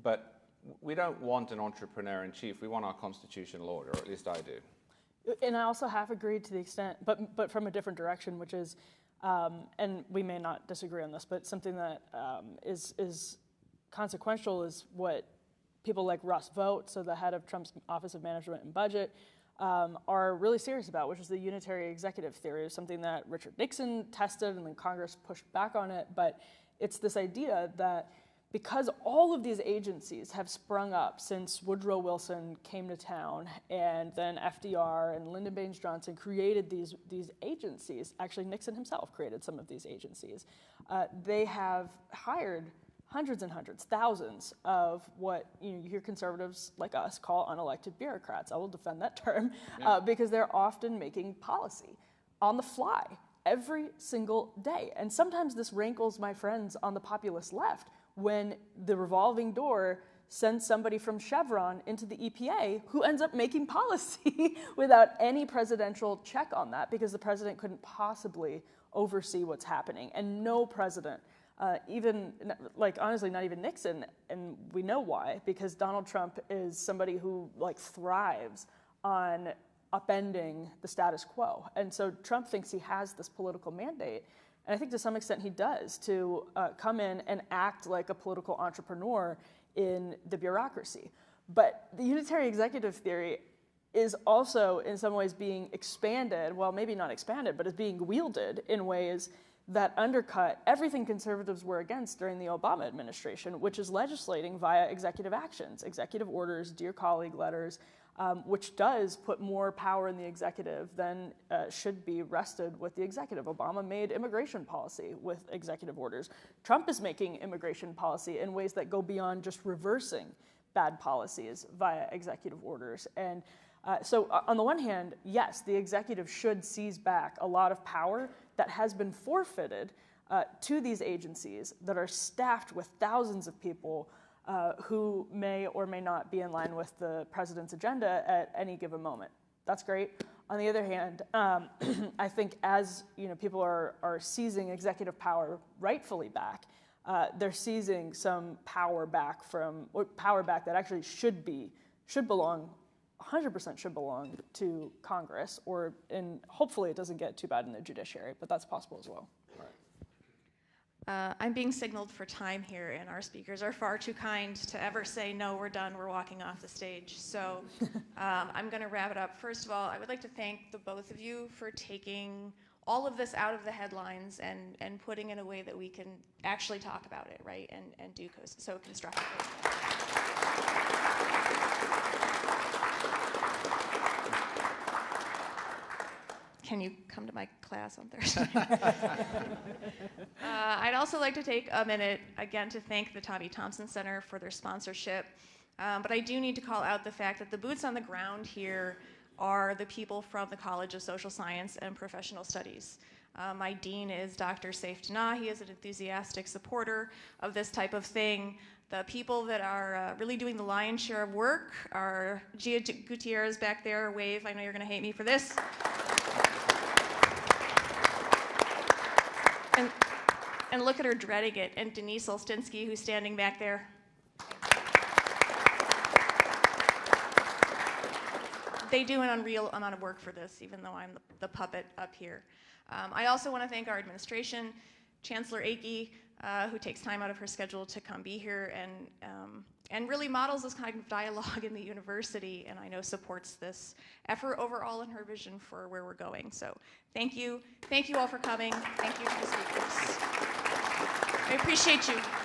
but we don't want an entrepreneur-in-chief. We want our constitutional order, or at least I do. And I also half agree to the extent, but from a different direction, which is, and we may not disagree on this, but something that is consequential is what people like Russ Vought, so the head of Trump's Office of Management and Budget, are really serious about, which is the unitary executive theory, something that Richard Nixon tested and then Congress pushed back on it. But it's this idea that because all of these agencies have sprung up since Woodrow Wilson came to town, and then FDR and Lyndon Baines Johnson created these agencies. Actually, Nixon himself created some of these agencies. They have hired hundreds and hundreds, thousands of what you hear conservatives like us call unelected bureaucrats. I will defend that term because they're often making policy on the fly every single day. And sometimes this rankles my friends on the populist left when the revolving door sends somebody from Chevron into the EPA who ends up making policy without any presidential check on that, because the president couldn't possibly oversee what's happening. And no president, even, like, honestly, not even Nixon, and we know why, because Donald Trump is somebody who, like, thrives on upending the status quo. And so Trump thinks he has this political mandate, and I think to some extent he does, to come in and act like a political entrepreneur in the bureaucracy. But the unitary executive theory is also in some ways being expanded, well, maybe not expanded, but is being wielded in ways that undercut everything conservatives were against during the Obama administration, which is legislating via executive actions, executive orders, dear colleague letters, which does put more power in the executive than should be rested with the executive. Obama made immigration policy with executive orders. Trump is making immigration policy in ways that go beyond just reversing bad policies via executive orders. And so on the one hand, yes, the executive should seize back a lot of power that has been forfeited to these agencies that are staffed with thousands of people who may or may not be in line with the president's agenda at any given moment. That's great. On the other hand, I think as people are seizing executive power rightfully back, they're seizing some power back that actually should belong 100% should belong to Congress, and hopefully it doesn't get too bad in the judiciary, but that's possible as well. I'm being signaled for time here, and our speakers are far too kind to ever say, no, we're done, we're walking off the stage. So I'm going to wrap it up. First of all, I would like to thank the both of you for taking all of this out of the headlines and putting it in a way that we can actually talk about it, right, and do so constructively. Can you come to my class on Thursday? I'd also like to take a minute, again, to thank the Tommy Thompson Center for their sponsorship. But I do need to call out the fact that the boots on the ground here are the people from the College of Social Science and Professional Studies. My dean is Dr. Saif Tanah. He is an enthusiastic supporter of this type of thing. The people that are really doing the lion's share of work are Gia Gutierrez back there. Wave, I know you're going to hate me for this. And look at her dreading it. And Denise Olstinsky, who's standing back there. They do an unreal amount of work for this, even though I'm the puppet up here. I also want to thank our administration, Chancellor Akey, who takes time out of her schedule to come be here and really models this kind of dialogue in the university, and I know supports this effort overall in her vision for where we're going. So thank you. Thank you all for coming. Thank you to the speakers. I appreciate you.